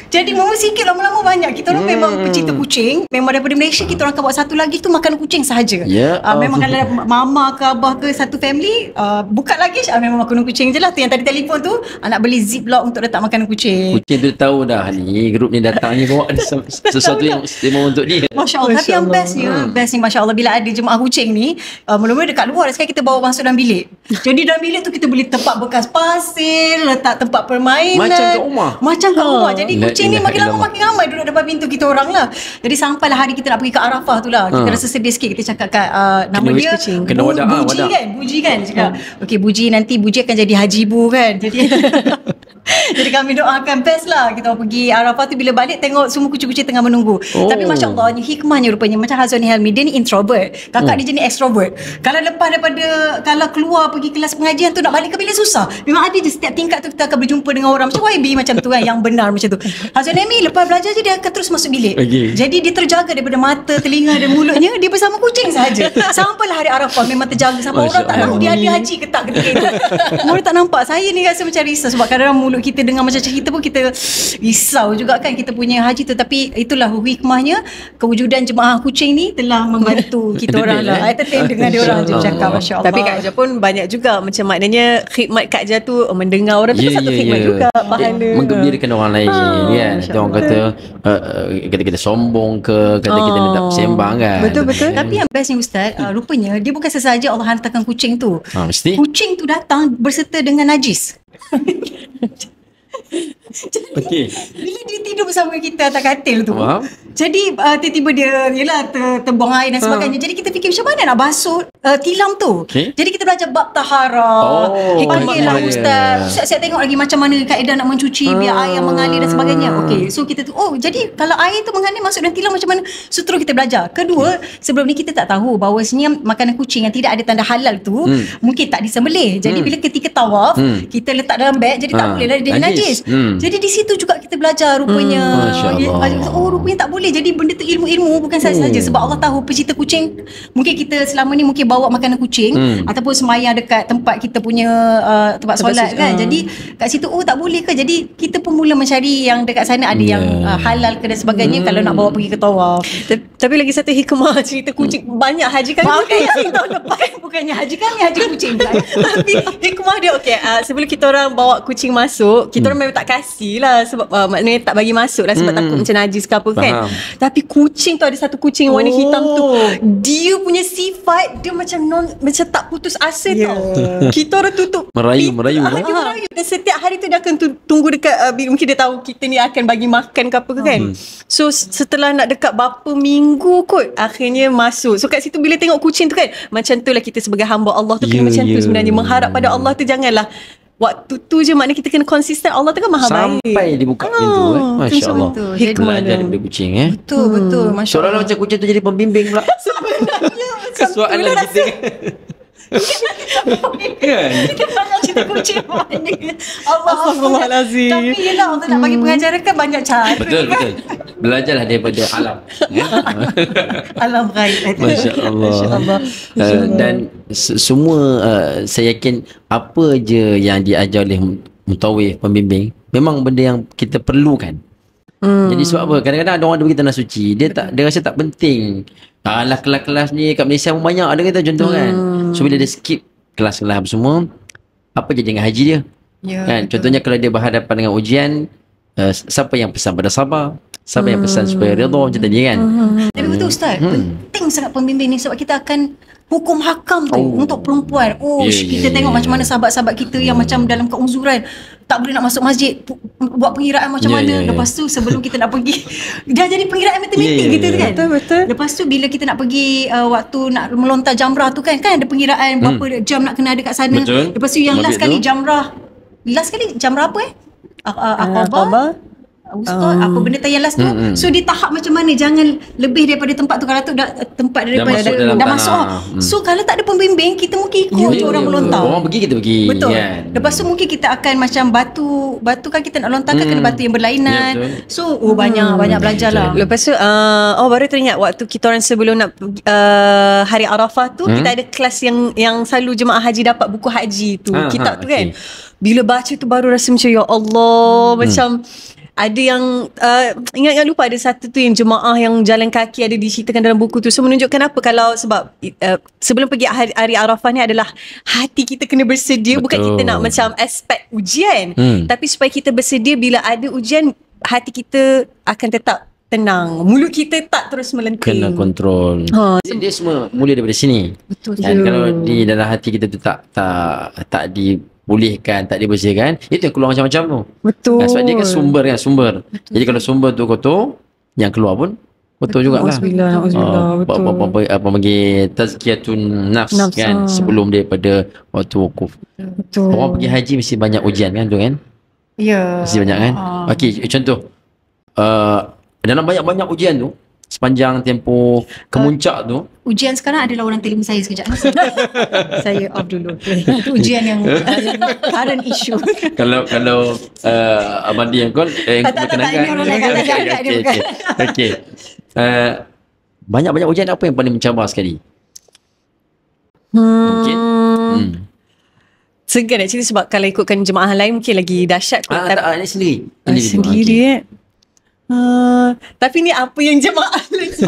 [SPEAKER 2] Jadi memang sikit lama-lama banyak. Kita orang memang pecinta kucing. Memang daripada Malaysia kita orang akan buat satu lagi tu makan kucing sahaja. Memang kalau mama ke abah ke satu family buka lagi memang makan kucing je lah. Tu yang tadi telefon tu nak beli ziplock untuk letak makanan kucing.
[SPEAKER 1] Kucing tu tahu dah ni grup ni datang ni bawa ada sesuatu yang istimewa untuk dia.
[SPEAKER 2] Masya-Allah. Tapi yang bestnya masya-Allah bila ada jemaah kucing ni, mula-mula dekat luar sekarang kita bawa masuk dalam bilik. Jadi dalam bilik tu kita boleh tempat bekas pasir, letak tempat permainan. Macam kat rumah. Jadi kucing ni makin lama makin ramai duduk depan pintu kita orang lah. Jadi sampailah hari kita nak pergi ke Arafah tu lah. Kita rasa sedih sikit. Kita cakap kat nama dia Buji kan. Buji kan. Cakap okay Buji, nanti Buji akan jadi haji bu kan. Jadi kami doakan best lah. Kita pergi Arafah tu, bila balik tengok semua kucing-kucing tengah menunggu. Tapi Masya Allah, hikmahnya rupanya macam Hazrani Helmi, dia ni introvert, kakak dia jenis extrovert. Kalau lepas daripada kalau keluar pergi kelas pengajian tu nak balik ke bilik susah. Memang ada je setiap tingkat tu kita akan berjumpa dengan orang macam YB macam tu kan, yang benar macam tu. Hazrani Helmi lepas belajar je dia akan terus masuk bilik. Jadi dia terjaga daripada mata, telinga dan mulutnya, dia bersama kucing sahaja. Sampailah hari Arafah memang terjaga sampai orang tak tahu dia ada haji ke tak ketika itu. Orang tak nampak. Saya ni rasa macam risau sebab kadang-kadang mulut kita dengar macam cerita pun kita risau juga kan kita punya haji tu. Tapi itulah hikmahnya, kewujudan jemaah kucing ni telah membantu kita orang lah. Entertain dengan dia orang je cakap, masya-Allah.
[SPEAKER 3] Tapi Kak Jah pun banyak juga macam maknanya khidmat Kak Jah tu mendengar orang tu satu khidmat juga, pahala.
[SPEAKER 1] Menggembirakan orang lain kan. Orang kata kita sombong ke, kata kita nak sembang kan.
[SPEAKER 3] Betul.
[SPEAKER 2] Tapi yang bestnya Ustaz, rupanya dia bukan sesaja Allah hantarkan kucing tu.
[SPEAKER 1] Mesti.
[SPEAKER 2] Kucing tu datang berserta dengan najis.
[SPEAKER 1] Okey.
[SPEAKER 2] Bila dia tidur bersama kita atas katil tu, jadi tiba-tiba dia terbuang air dan sebagainya. Jadi kita fikir macam mana nak basuh tilam tu. Jadi kita belajar bab tahara. Panggillah Ustaz. Saya tengok lagi macam mana kaedah nak mencuci biar air mengalir dan sebagainya. Okey. So kita tu jadi kalau air tu mengalir masuk dalam tilam macam mana? So terus kita belajar. Kedua, sebelum ni kita tak tahu bahawasanya makanan kucing yang tidak ada tanda halal tu mungkin tak disembelih. Jadi bila ketika tawaf kita letak dalam beg, jadi tak boleh lah dia najis. Jadi di situ juga kita belajar rupanya. Rupanya tak boleh. Jadi benda tu ilmu-ilmu bukan saja sebab Allah tahu pecinta kucing. Mungkin kita selama ni mungkin bawa makanan kucing ataupun sembahyang dekat tempat kita punya tempat solat kan. Jadi kat situ tak boleh ke? Jadi kita pun mula mencari yang dekat sana ada yang halal ke dan sebagainya kalau nak bawa pergi ke tawaf.
[SPEAKER 3] Tapi lagi satu hikmah cerita kucing, banyak haji kami
[SPEAKER 2] tahun lepas bukannya haji kami, haji kucing pula.
[SPEAKER 3] Tapi hikmah dia sebelum kita orang bawa kucing masuk, kita orang memang tak imigrasi lah sebab maknanya tak bagi masuk lah sebab takut macam najis ke apa kan. Tapi kucing tu, ada satu kucing warna hitam tu, dia punya sifat dia macam tak putus asa tau. Kita orang tutup
[SPEAKER 1] Merayu
[SPEAKER 3] dia merayu dan setiap hari tu dia akan tunggu dekat mungkin dia tahu kita ni akan bagi makan ke apa ke kan. So setelah nak dekat berapa minggu kot akhirnya masuk. So kat situ bila tengok kucing tu kan, macam tu lah kita sebagai hamba Allah tu kena macam tu sebenarnya. Mengharap pada Allah tu janganlah waktu tu je, maknanya kita kena konsisten. Allah tu kan maha baik.
[SPEAKER 1] Sampai dibuka pintu Masya Allah. Belajar daripada kucing
[SPEAKER 2] Betul Masya
[SPEAKER 1] Seolah-olah macam kucing tu jadi pembimbing pula. Kesuaan kita
[SPEAKER 2] kan. Kita banyak cerita kucing
[SPEAKER 3] Astaghfirullahalazim.
[SPEAKER 2] Tapi yelah, Allah nak bagi pengajaran kan banyak cara.
[SPEAKER 1] Betul. Belajarlah daripada alam.
[SPEAKER 2] Alam ghaib.
[SPEAKER 1] Masya Allah. Dan semua saya yakin apa je yang diajar oleh mutawif, pembimbing, memang benda yang kita perlukan. Jadi sebab apa? Kadang-kadang ada orang dia pergi tanah suci, dia rasa tak penting. Alah kelas-kelas ni kat Malaysia pun banyak ada kata contoh kan. So bila dia skip kelas-kelas semua, apa je dengan haji dia? Kan? Contohnya kalau dia berhadapan dengan ujian, siapa yang pesan pada sabar? Siapa yang pesan supaya redha macam tadi kan?
[SPEAKER 2] Tapi betul Ustaz, penting sangat pembimbing ni sebab kita akan hukum hakam tu untuk perempuan. Kita tengok macam mana sahabat-sahabat kita yang macam dalam keuzuran tak boleh nak masuk masjid, buat pengiraan macam mana. Lepas tu sebelum kita nak pergi dah jadi pengiraan matematik gitu kan.
[SPEAKER 3] Betul.
[SPEAKER 2] Lepas tu bila kita nak pergi waktu nak melontar jamrah tu kan ada pengiraan berapa jam nak kena ada kat sana. Lepas tu yang last kali jamrah apa Aqabah apa benda yang last tu. So dia tahap macam mana, jangan lebih daripada tempat tu. Kalau tu dah tempat daripada dah masuk so kalau tak ada pembimbing kita mungkin ikut orang melontar.
[SPEAKER 1] Orang pergi kita pergi.
[SPEAKER 2] Betul
[SPEAKER 1] kan?
[SPEAKER 2] Lepas tu mungkin kita akan macam batu kan kita nak lontarkan kena batu yang berlainan. So banyak belajar lah.
[SPEAKER 3] Lepas tu baru teringat waktu kita orang sebelum nak hari Arafah tu kita ada kelas yang selalu jemaah haji dapat buku haji tu, kitab tu kan. Bila baca tu baru rasa macam ya Allah, macam ada yang ingat lupa ada satu tu yang jemaah yang jalan kaki ada diceritakan dalam buku tu. So menunjukkan apa, kalau sebab sebelum pergi hari Arafah ni adalah hati kita kena bersedia. Bukan kita nak macam aspek ujian, tapi supaya kita bersedia bila ada ujian, hati kita akan tetap tenang, mulut kita tak terus melenting,
[SPEAKER 1] kena kontrol. Dia semua mula daripada sini.
[SPEAKER 2] Betul.
[SPEAKER 1] Dan kalau di dalam hati kita tu tak dipulihkan, tak dibersihkan, itu yang keluar macam-macam tu.
[SPEAKER 3] Betul.
[SPEAKER 1] Sebab dia kan sumber. Betul. Jadi kalau sumber tu kotor, yang keluar pun kotor jugalah. Apa panggil tazkiyatun nafs kan, sebelum daripada waktu wukuf.
[SPEAKER 3] Betul.
[SPEAKER 1] Orang pergi haji mesti banyak ujian kan tu kan?
[SPEAKER 2] Ya.
[SPEAKER 1] Mesti banyak kan? Okey, contoh dalam banyak-banyak ujian tu sepanjang tempoh kemuncak tu.
[SPEAKER 2] Ujian sekarang adalah orang telefon saya sekejap. Saya off dulu. Itu ujian yang current issue.
[SPEAKER 1] Kalau Abang Dian call
[SPEAKER 2] ini orang lain angkat dia bukan.
[SPEAKER 1] Okey. Banyak-banyak ujian apa yang paling mencabar sekali? Mungkin
[SPEAKER 3] segan nak cerita sebab kalau ikutkan jemaah lain mungkin lagi dahsyat kot.
[SPEAKER 1] Ini sendiri.
[SPEAKER 3] Sendiri tapi ni apa yang jemaah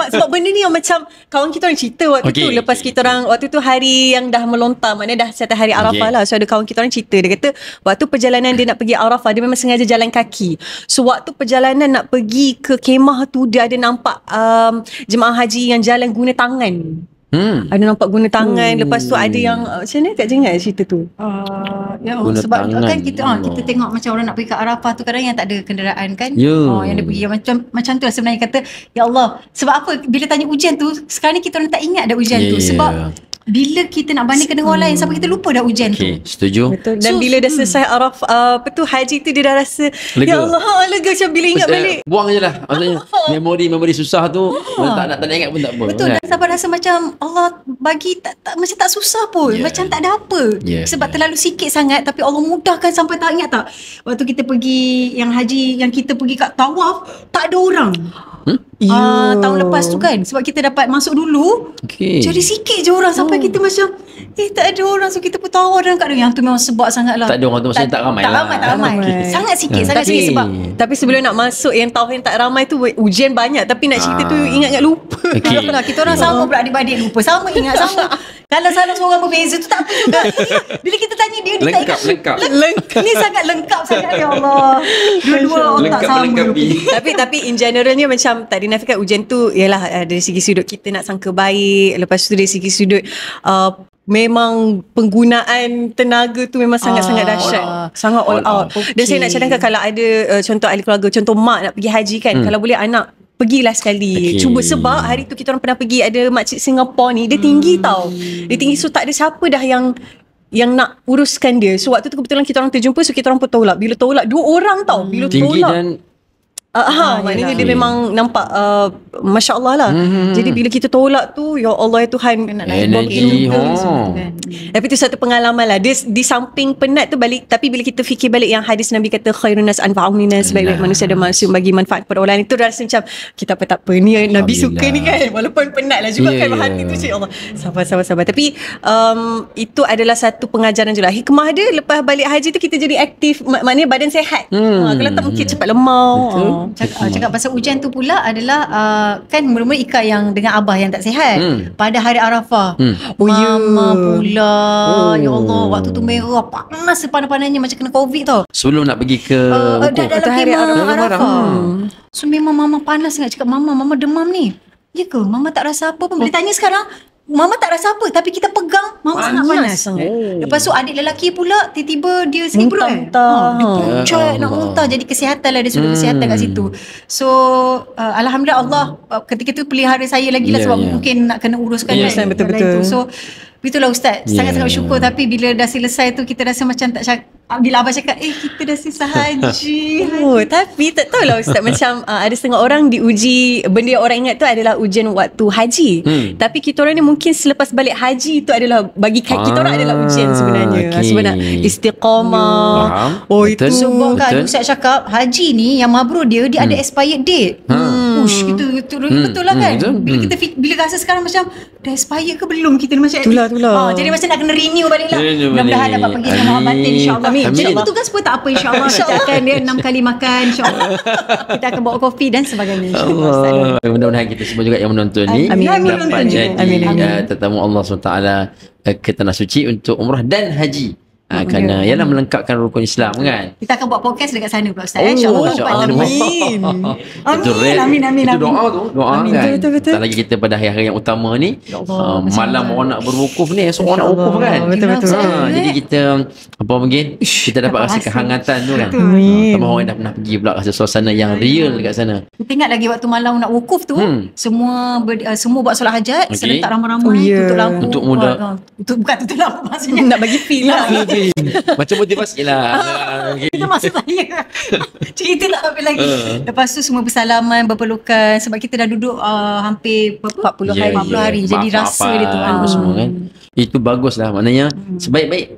[SPEAKER 3] sebab benda ni yang macam kawan kita orang cerita waktu tu lepas kita orang waktu tu hari yang dah melontar, maknanya dah satu hari Arafah lah. So ada kawan kita orang cerita, dia kata waktu perjalanan dia nak pergi Arafah, dia memang sengaja jalan kaki. So waktu perjalanan nak pergi ke kemah tu, dia ada nampak jemaah haji yang jalan guna tangan. Ada nampak guna tangan. Lepas tu ada yang macam mana tak ingat cerita tu.
[SPEAKER 2] Sebab tangan. Kan kita tengok macam orang nak pergi ke Arafah tu kadang yang tak ada kenderaan kan. Yang dia pergi macam tu lah sebenarnya. Kata ya Allah, sebab apa bila tanya ujian tu sekarang ni kita orang tak ingat ada ujian tu. Sebab bila kita nak bandingkan dengan orang lain sampai kita lupa dah ujian tu.
[SPEAKER 1] Setuju.
[SPEAKER 3] Betul. Dan bila dah selesai Arafah haji tu, dia dah rasa lega. Ya Allah, lega macam bila ingat balik.
[SPEAKER 1] Buang je lah. Maksudnya memori susah tu tak nak ingat pun tak apa.
[SPEAKER 2] Betul. Dan sampai rasa macam Allah bagi macam tak susah pun. Macam tak ada apa. Sebab terlalu sikit sangat tapi Allah mudahkan sampai tak ingat tak. Waktu kita pergi yang haji, yang kita pergi kat tawaf, tak ada orang. Tahun lepas tu kan, sebab kita dapat masuk dulu, jadi sikit je orang sampai kita macam tak ada orang. So kita pun tawar dalam keadaan yang tu memang sebab sangat lah.
[SPEAKER 1] Tak ada orang tu maksudnya tak ramai lah.
[SPEAKER 2] Tak ramai. Sangat sikit sikit sebab.
[SPEAKER 3] Tapi sebelum nak masuk yang tawaf yang tak ramai tu, ujian banyak. Tapi nak cerita tu ingat-ingat lupa.
[SPEAKER 2] Kita orang sama pula adik-adik lupa. Sama ingat sama. Kalau salah seorang berbeza tu tak apa juga. Bila kita tanya dia dia tak ingat.
[SPEAKER 1] Lengkap.
[SPEAKER 2] Ni sangat lengkap sangat, ya Allah. Dua-dua otak
[SPEAKER 1] Lengkap
[SPEAKER 2] sama.
[SPEAKER 1] melengkapi.
[SPEAKER 3] tapi in generalnya macam tak dinafikan ujian tu ialah dari segi sudut kita nak sangka baik, lepas tu dari segi sudut memang penggunaan tenaga tu memang sangat-sangat dahsyat. Sangat all out. Dan saya nak cadangkan kalau ada contoh ahli keluarga, contoh mak nak pergi haji kan, kalau boleh anak pergilah sekali. Cuba, sebab hari tu kita orang pernah pergi, ada makcik Singapura ni, dia tinggi tau. Dia tinggi, so tak ada siapa dah yang nak uruskan dia. So waktu tu kebetulan kita orang terjumpa, so kita orang pun tolak. Bila tolak 2 orang tau. Bila
[SPEAKER 1] tinggi
[SPEAKER 3] tolak
[SPEAKER 1] dan
[SPEAKER 3] maknanya dia memang nampak Masya Allah lah. Jadi bila kita tolak tu, ya Allah ya Tuhan,
[SPEAKER 1] energi.
[SPEAKER 3] Tapi tu satu pengalaman lah. Dia di samping penat tu balik, tapi bila kita fikir balik yang hadis Nabi kata khairun nas anfa'uhum linnas, sebaik-baik manusia ada manusia bagi manfaat kepada orang lain, itu rasa macam kita tak apa ni Nabi suka ni kan, walaupun penat lah juga kan hati tu, ya Allah, sabar. Tapi itu adalah satu pengajaran juga. Hikmah dia lepas balik haji tu kita jadi aktif, maknanya badan sehat. Kalau tak mungkin cepat lemau.
[SPEAKER 2] Cakap pasal ujian tu pula adalah kan mula-mula Ika yang dengan Abah yang tak sihat pada hari Arafah. Mama pula, ya Allah, waktu tu merah, panas sepanas-panasnya macam kena COVID tau.
[SPEAKER 1] Sebelum nak pergi ke
[SPEAKER 2] dalam
[SPEAKER 3] hari
[SPEAKER 2] kemah Arafah. So memang Mama panas sangat. Cakap Mama demam ni. Ya ke? Mama tak rasa apa pun. Bila tanya sekarang, Mama tak rasa apa, tapi kita pegang Mama sangat panas. Lepas tu adik lelaki pula tiba-tiba dia sakit perut kan. Dia pucat nak muntah. Jadi kesihatan lah, dia sudah kesihatan kat situ. So Alhamdulillah Allah ketika tu pelihara saya lagi lah, sebab mungkin nak kena uruskan kan.
[SPEAKER 3] Betul-betul.
[SPEAKER 2] So itulah Ustaz, sangat-sangat bersyukur. Tapi bila dah selesai tu kita rasa macam tak bila Abah cakap kita dah selesai haji.
[SPEAKER 3] Tapi tak tahulah Ustaz, macam ada setengah orang diuji, benda yang orang ingat tu adalah ujian waktu haji. Tapi kita orang ni mungkin selepas balik haji tu adalah bagi kita orang adalah ujian sebenarnya. Sebenarnya istiqamah. Itu
[SPEAKER 2] sebab kan Ustaz cakap haji ni yang mabrur dia ada expired date. Betul lah kan. Bila rasa sekarang macam dah expired ke belum, kita macam
[SPEAKER 3] itulah.
[SPEAKER 2] Jadi macam nak kena renew balik lah. Mudah-mudahan dapat pergi sama Muhammad insya-Allah. Jadi petugas pun tak apa, insya-Allah. Kita akan dia 6 kali makan, insya-Allah. Kita akan bawa kopi dan sebagainya, insya-Allah.
[SPEAKER 1] Mudah-mudahan kita semua juga yang menonton ni dapat jadi tetamu Allah SWT ke Tanah Suci untuk umrah dan haji. Kerana ialah melengkapkan rukun Islam kan.
[SPEAKER 2] Kita akan buat podcast dekat sana pula Ustaz, insya-Allah.
[SPEAKER 3] Amin.
[SPEAKER 2] Amin.
[SPEAKER 1] Itu doa tu, doa kan.
[SPEAKER 3] Betul.
[SPEAKER 1] Tak lagi kita pada hari-hari yang utama ni, malam orang nak berwukuf ni, esok orang nak wukuf kan.
[SPEAKER 3] Betul.
[SPEAKER 1] Jadi kita mungkin kita dapat rasa kehangatan tu kan. Tambah orang dah pernah pergi pula, rasa suasana yang real dekat sana.
[SPEAKER 2] Kita ingat lagi waktu malam nak wukuf tu, semua buat solat hajat, serentak ramai-ramai tutup lampu.
[SPEAKER 1] Untuk mudah.
[SPEAKER 2] Bukan tutup lampu, maksudnya
[SPEAKER 3] nak bagi feel lah.
[SPEAKER 1] Macam motivasi lah.
[SPEAKER 2] Itu maksud saya. Cerita tak apa lagi. Lepas tu semua bersalaman, berpelukan, sebab kita dah duduk hampir 40 hari. Jadi rasa dia tu
[SPEAKER 1] semua kan. Itu bagus lah. Maknanya sebaik-baik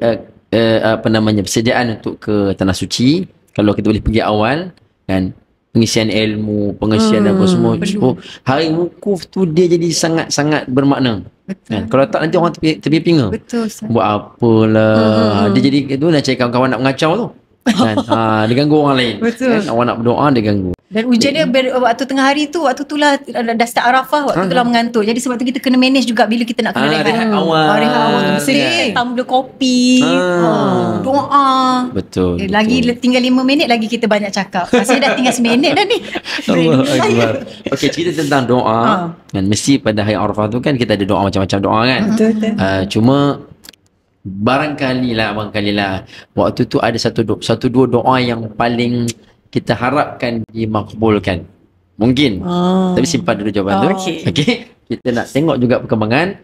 [SPEAKER 1] persediaan untuk ke Tanah Suci, kalau kita boleh pergi awal kan, pengisian ilmu, pengisian apa semua. Hari wukuf tu dia jadi sangat-sangat bermakna. Kan? Kalau tak nanti orang terpinga.
[SPEAKER 2] Betul.
[SPEAKER 1] Buat apalah. Dia jadi itu nak cari kawan-kawan nak mengacau tu. Kan? Dia ganggu orang lain.
[SPEAKER 2] Betul.
[SPEAKER 1] Kan? Orang nak berdoa dia ganggu.
[SPEAKER 2] Dan ujian dia waktu tengah hari tu, waktu itulah dah start Arafah, waktu itulah mengantuk. Jadi sebab tu kita kena manage juga bila kita nak kena rehat awal. Rehat awal tu mesti
[SPEAKER 3] tumbler kopi,
[SPEAKER 2] doa.
[SPEAKER 1] Betul.
[SPEAKER 2] Lagi tinggal 5 minit lagi kita banyak cakap. Saya dah tinggal 9 minit dah ni.
[SPEAKER 1] Okey, cerita tentang doa. Kan mesti pada hari Arafah tu kan kita ada doa macam-macam doa kan. Cuma barangkali lah waktu tu ada satu dua doa yang paling kita harapkan dimakbulkan. Mungkin. Tapi simpan dulu jawapan tu. Okey. Kita nak tengok juga perkembangan.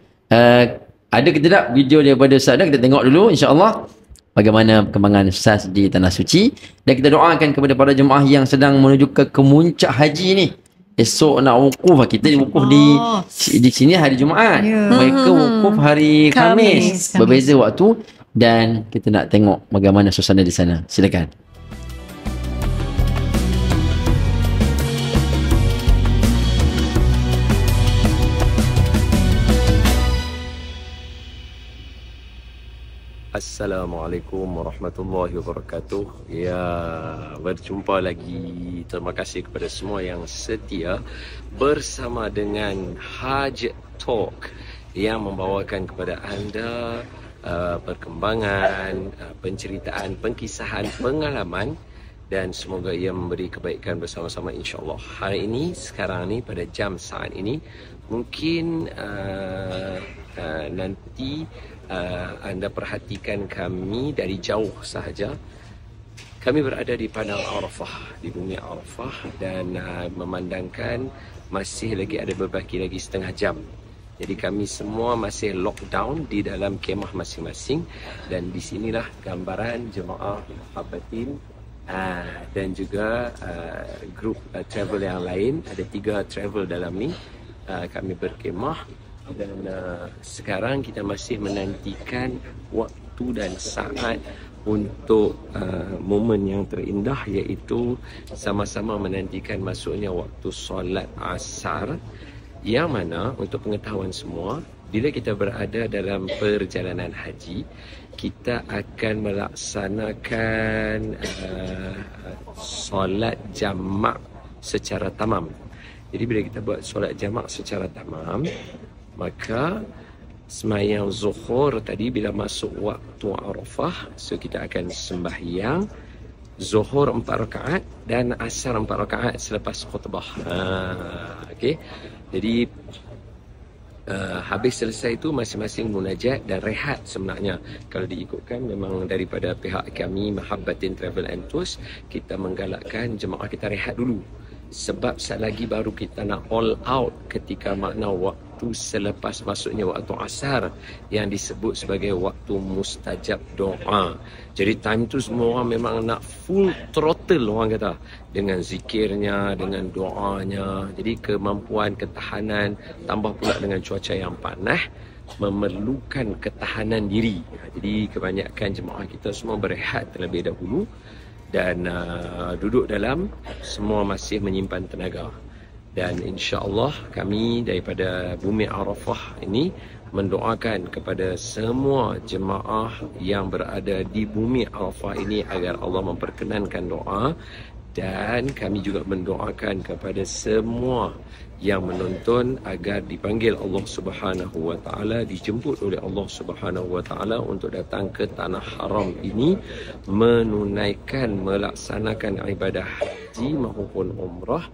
[SPEAKER 1] Ada ke tidak video daripada Ustaz dah, kita tengok dulu insya-Allah bagaimana perkembangan Ustaz di Tanah Suci, dan kita doakan kepada para jemaah yang sedang menuju ke kemuncak haji ni. Esok nak wukuf, kita wukuf di sini hari Jumaat. Mereka wukuf hari Khamis. Berbeza waktu, dan kita nak tengok bagaimana suasana di sana. Silakan.
[SPEAKER 4] Assalamualaikum warahmatullahi wabarakatuh. Ya, berjumpa lagi. Terima kasih kepada semua yang setia bersama dengan Hajj Talk yang membawakan kepada anda perkembangan, penceritaan, pengkisahan, pengalaman, dan semoga ia memberi kebaikan bersama-sama insya-Allah. Hari ini, sekarang ni, pada jam saat ini, mungkin nanti anda perhatikan kami dari jauh sahaja. Kami berada di Padang Arafah, di bumi Arafah, dan memandangkan masih lagi ada berbaki lagi setengah jam. Jadi kami semua masih lockdown di dalam kemah masing-masing, dan di sinilah gambaran jemaah Muhabbatin dan juga grup travel yang lain. Ada 3 travel dalam ni. Kami berkemah, dan sekarang kita masih menantikan waktu dan saat untuk momen yang terindah, iaitu sama-sama menantikan masuknya waktu solat asar, yang mana untuk pengetahuan semua, bila kita berada dalam perjalanan haji, kita akan melaksanakan solat jamak secara tamam. Jadi bila kita buat solat jamak secara tamam, maka semayang zuhur tadi bila masuk waktu Arafah, so kita akan sembahyang zuhur 4 rakaat dan asar 4 rakaat selepas khutbah. Okey. Jadi habis selesai itu masing-masing munajat dan rehat sebenarnya. Kalau diikutkan memang daripada pihak kami Muhabbatin Travel and Tours, kita menggalakkan jemaah kita rehat dulu. Sebab saat lagi baru kita nak all out ketika makna waktu selepas masuknya waktu asar yang disebut sebagai waktu mustajab doa. Jadi time tu semua orang memang nak full throttle, orang kata, dengan zikirnya, dengan doanya. Jadi kemampuan ketahanan, tambah pula dengan cuaca yang panas, memerlukan ketahanan diri. Jadi kebanyakan jemaah kita semua berehat terlebih dahulu, dan duduk dalam, semua masih menyimpan tenaga. Dan insya-Allah kami daripada bumi Arafah ini mendoakan kepada semua jemaah yang berada di bumi Arafah ini agar Allah memperkenankan doa, dan kami juga mendoakan kepada semua yang menonton agar dipanggil Allah Subhanahu wa taala, dijemput oleh Allah Subhanahu wa taala untuk datang ke tanah haram ini menunaikan, melaksanakan ibadah haji maupun umrah,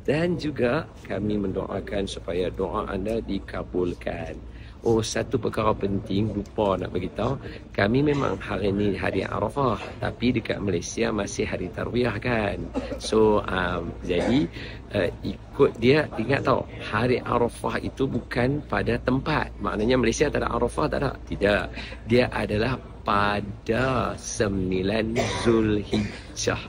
[SPEAKER 4] dan juga kami mendoakan supaya doa anda dikabulkan. Oh, satu perkara penting lupa nak beritahu, kami memang hari ini hari Arafah, tapi dekat Malaysia masih hari Tarwiyah kan. So jadi ikut dia, ingat tahu, hari Arafah itu bukan pada tempat. Maknanya Malaysia tak ada Arafah, tak ada. Tidak. Dia adalah pada 9 Zulhijjah.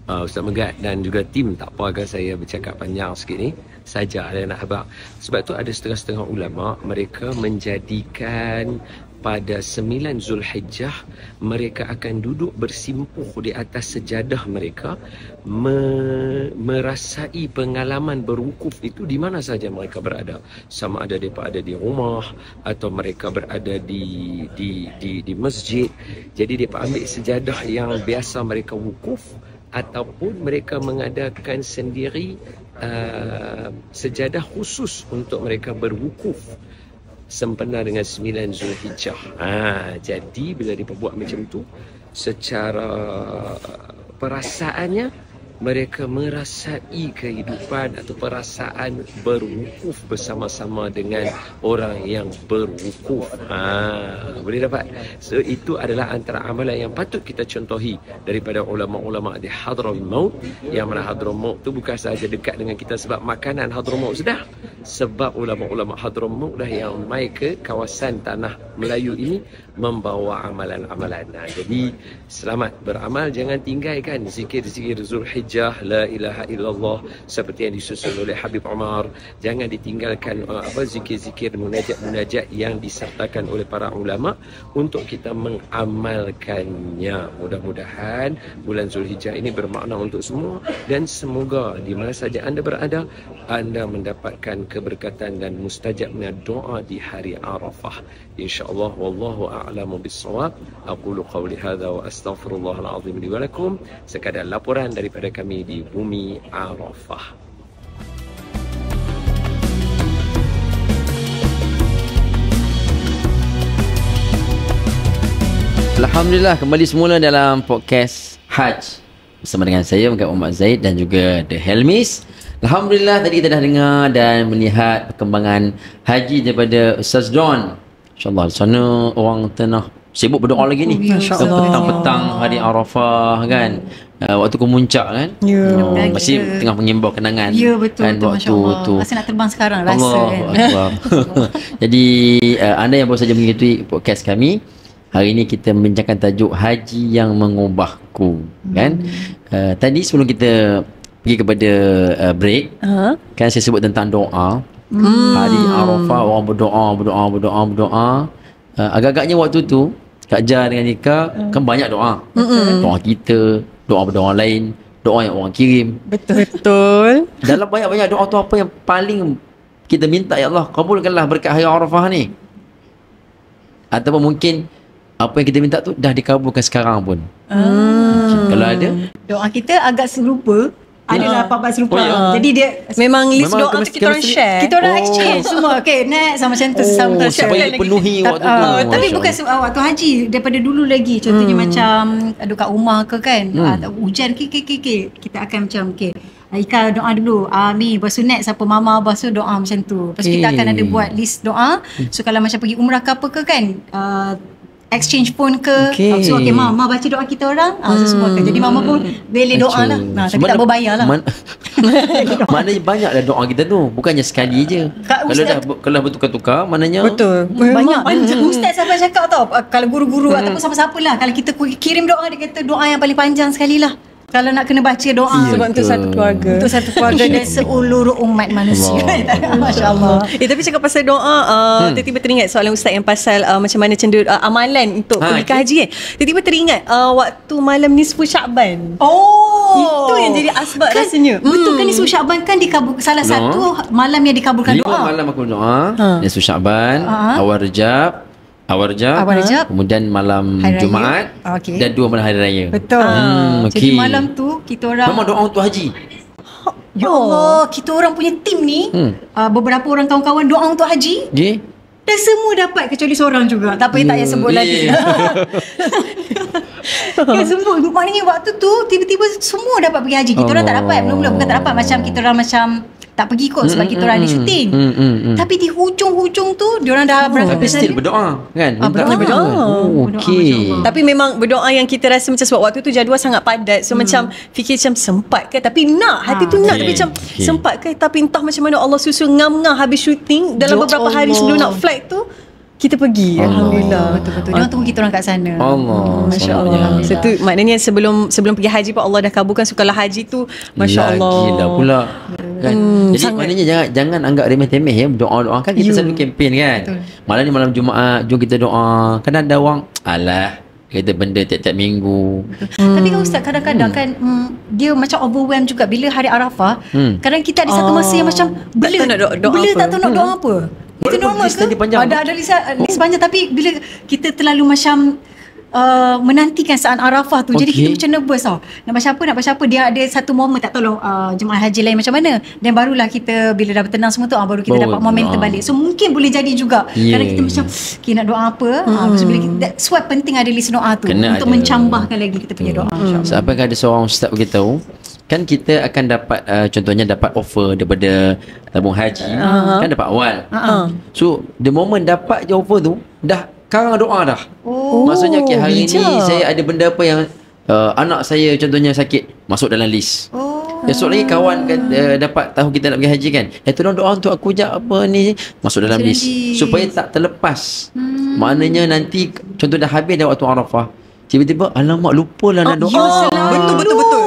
[SPEAKER 4] Ustaz Megat dan juga tim, tak apa agar saya bercakap panjang sikit ni, saja ada nak habaq. Sebab tu ada setengah-setengah ulama, mereka menjadikan pada 9 Zulhijjah mereka akan duduk bersimpuh di atas sejadah mereka, merasai pengalaman berwukuf itu di mana saja mereka berada. Sama ada mereka ada di rumah atau mereka berada di masjid. Jadi mereka ambil sejadah yang biasa mereka wukuf, ataupun mereka mengadakan sendiri sejadah khusus untuk mereka berwukuf sempena dengan 9 Zulhijjah. Jadi bila diperbuat macam tu, secara perasaannya mereka merasai kehidupan atau perasaan berwukuf bersama-sama dengan orang yang berwukuf. Boleh dapat. So itu adalah antara amalan yang patut kita contohi daripada ulama-ulama di Hadramaut. Yang mana Hadramaut tu bukan sahaja dekat dengan kita sebab makanan Hadramaut sudah, sebab ulama-ulama Hadramaut dah yang mai ke kawasan tanah Melayu ini membawa amalan-amalan. Jadi selamat beramal, jangan tinggalkan zikir-zikir Zulhijjah, la ilaha illallah seperti yang disusun oleh Habib Umar. Jangan ditinggalkan zikir-zikir munajat-munajat yang disertakan oleh para ulama untuk kita mengamalkannya. Mudah-mudahan bulan Zulhijjah ini bermakna untuk semua, dan semoga di mana saja anda berada, anda mendapatkan keberkatan dan mustajabnya doa di hari Arafah. InsyaAllah, wallahu a'lamu bis-shawab. Aqulu qawli hadza wa astaghfirullahal azim li wa lakum. Sekadar laporan daripada kami di bumi Arafah.
[SPEAKER 1] Alhamdulillah, kembali semula dalam podcast Hajj bersama dengan saya Muhammad Zaid dan juga The Helmis. Alhamdulillah, tadi kita dah dengar dan melihat perkembangan haji daripada Ustaz Don. InsyaAllah di sana orang tengah sibuk berdoa lagi ni. Petang-petang hari Arafah kan. Waktu kemuncak kan. Masih tengah mengimbau kenangan.
[SPEAKER 2] Ya, betul.
[SPEAKER 1] Kan, waktu tu.
[SPEAKER 2] Rasa nak terbang sekarang. Rasa kan.
[SPEAKER 1] Allah. Jadi anda yang baru saja mengikuti podcast kami, hari ini kita membincangkan tajuk haji yang mengubahku kan. Tadi sebelum kita pergi kepada break, kan saya sebut tentang doa. Hari Arafah orang berdoa. Agak-agagnya waktu tu Kak Jar dengan Nika kan banyak doa. Doa kita, doa berdoa lain, doa yang orang kirim.
[SPEAKER 3] Betul.
[SPEAKER 1] Dalam banyak-banyak doa tu, apa yang paling kita minta, ya Allah kabulkanlah berkat hari Arafah ni? Ataupun mungkin apa yang kita minta tu dah dikabulkan sekarang pun. Kalau ada,
[SPEAKER 2] Doa kita agak serupa. Adalah 14 rupa. Jadi dia
[SPEAKER 3] Memang list
[SPEAKER 1] Memang
[SPEAKER 3] doa tu kita orang share.
[SPEAKER 2] kita orang exchange semua. Okay, next sama macam tu. Sama
[SPEAKER 1] supaya dipenuhi waktu tu.
[SPEAKER 2] Tapi bukan waktu haji, daripada dulu lagi. Contohnya macam duduk kat rumah ke kan, hujan kita akan macam Ika doa dulu, Amin. Lepas tu next siapa mama, lepas tu doa macam tu. Lepas tu kita akan ada buat list doa. So kalau macam pergi umrah ke apa ke kan, exchange phone ke, so mama baca doa kita orang, semua ke. Jadi mama pun boleh doa lah. Tapi tak berbayar lah.
[SPEAKER 1] Maknanya banyak dah doa kita tu, bukannya sekali je. Kalau bertukar-tukar, maknanya
[SPEAKER 3] Betul.
[SPEAKER 2] Banyak. Ustaz sampai cakap tau, kalau guru-guru ataupun siapa-siapa lah, kalau kita kirim doa, dia kata doa yang paling panjang sekali lah kalau nak kena baca doa.
[SPEAKER 3] Sebab untuk satu keluarga.
[SPEAKER 2] Untuk satu keluarga dan seluruh umat manusia. Masya Allah.
[SPEAKER 3] Tapi cakap pasal doa, tiba-tiba teringat soalan Ustaz yang pasal macam mana cenderung amalan untuk pergi ke haji kan. Tiba-tiba teringat waktu malam nisfu Sya'ban. Itu yang jadi asbab kan, rasanya.
[SPEAKER 2] Betul kan, nisfu Sya'ban kan dikabul, salah satu malam yang dikabulkan
[SPEAKER 1] 5
[SPEAKER 2] doa.
[SPEAKER 1] malam aku doa. Nisfu Sya'ban, awal Rejab, kemudian malam
[SPEAKER 2] Hari Raya.
[SPEAKER 1] Jumaat, dan 2 malam Hari Raya.
[SPEAKER 2] Betul. Jadi malam tu kita orang
[SPEAKER 1] memang doa untuk haji.
[SPEAKER 2] Ya Allah, kita orang punya tim ni, beberapa orang kawan-kawan doa untuk haji. Dan semua dapat kecuali seorang juga. Tak payah sebut lagi. Semua. Maknanya waktu tu tiba-tiba semua dapat pergi haji. Kita orang tak dapat. Belum bukan tak dapat. Macam kita orang macam tak pergi kot sebab kita orang ada syuting. Tapi di hujung-hujung tu diorang dah berangkat
[SPEAKER 1] tapi still berdoa kan?
[SPEAKER 2] Berdoa.
[SPEAKER 1] Okey.
[SPEAKER 3] Tapi memang berdoa yang kita rasa macam sebab waktu tu jadual sangat padat. So macam fikir macam sempat ke, tapi nak, hati tu nak, tapi macam sempat ke, tapi entah macam mana Allah susun ngam-ngam habis syuting dalam beberapa hari sebelum nak flight tu kita pergi. Alhamdulillah.
[SPEAKER 2] Betul-betul. Dia tunggu kita orang kat sana.
[SPEAKER 3] Masya Allah. So tu maknanya sebelum pergi haji pun Allah dah kabulkan. So kalau haji tu Masya Allah.
[SPEAKER 1] Gila pula. Kan? Jadi maknanya jangan anggap remeh-temeh ya doa-doa kan. Kita selalu kempen kan. Malam ni malam Jumaat, jom kita doa. Kan ada orang alah kita benda tiap-tiap minggu.
[SPEAKER 2] Tapi kan Ustaz, kadang-kadang kan dia macam overwhelm juga bila hari Arafah. Kadang kita ada satu masa yang macam bila tak tahu nak doa apa. Itu normal ke? Ada list panjang, tapi bila kita terlalu macam menantikan saat Arafah tu, jadi kita macam nervous tau. Nak baca apa, dia ada satu momen tak tahu jemaah haji lain macam mana. Dan barulah kita bila dah bertenang semua tu, baru kita dapat momen terbalik. So mungkin boleh jadi juga kadang kita macam nak doa apa. Bila kita, that's why penting ada list doa tu untuk mencambahkan lagi kita punya doa.
[SPEAKER 1] So apa yang ada seorang ustaz beritahu, kan kita akan dapat contohnya dapat offer daripada tabung haji, kan dapat awal. So the moment dapat je offer tu, dah karang doa dah. Maksudnya hari ni saya ada benda apa yang anak saya contohnya sakit, masuk dalam list. Esok lagi kawan kan, dapat tahu kita nak pergi haji kan, tolong doa untuk aku je apa ni, masuk dalam list supaya tak terlepas. Maknanya nanti contoh dah habis dah waktu Arafah, tiba-tiba alamak lupalah nak doa.
[SPEAKER 3] Betul.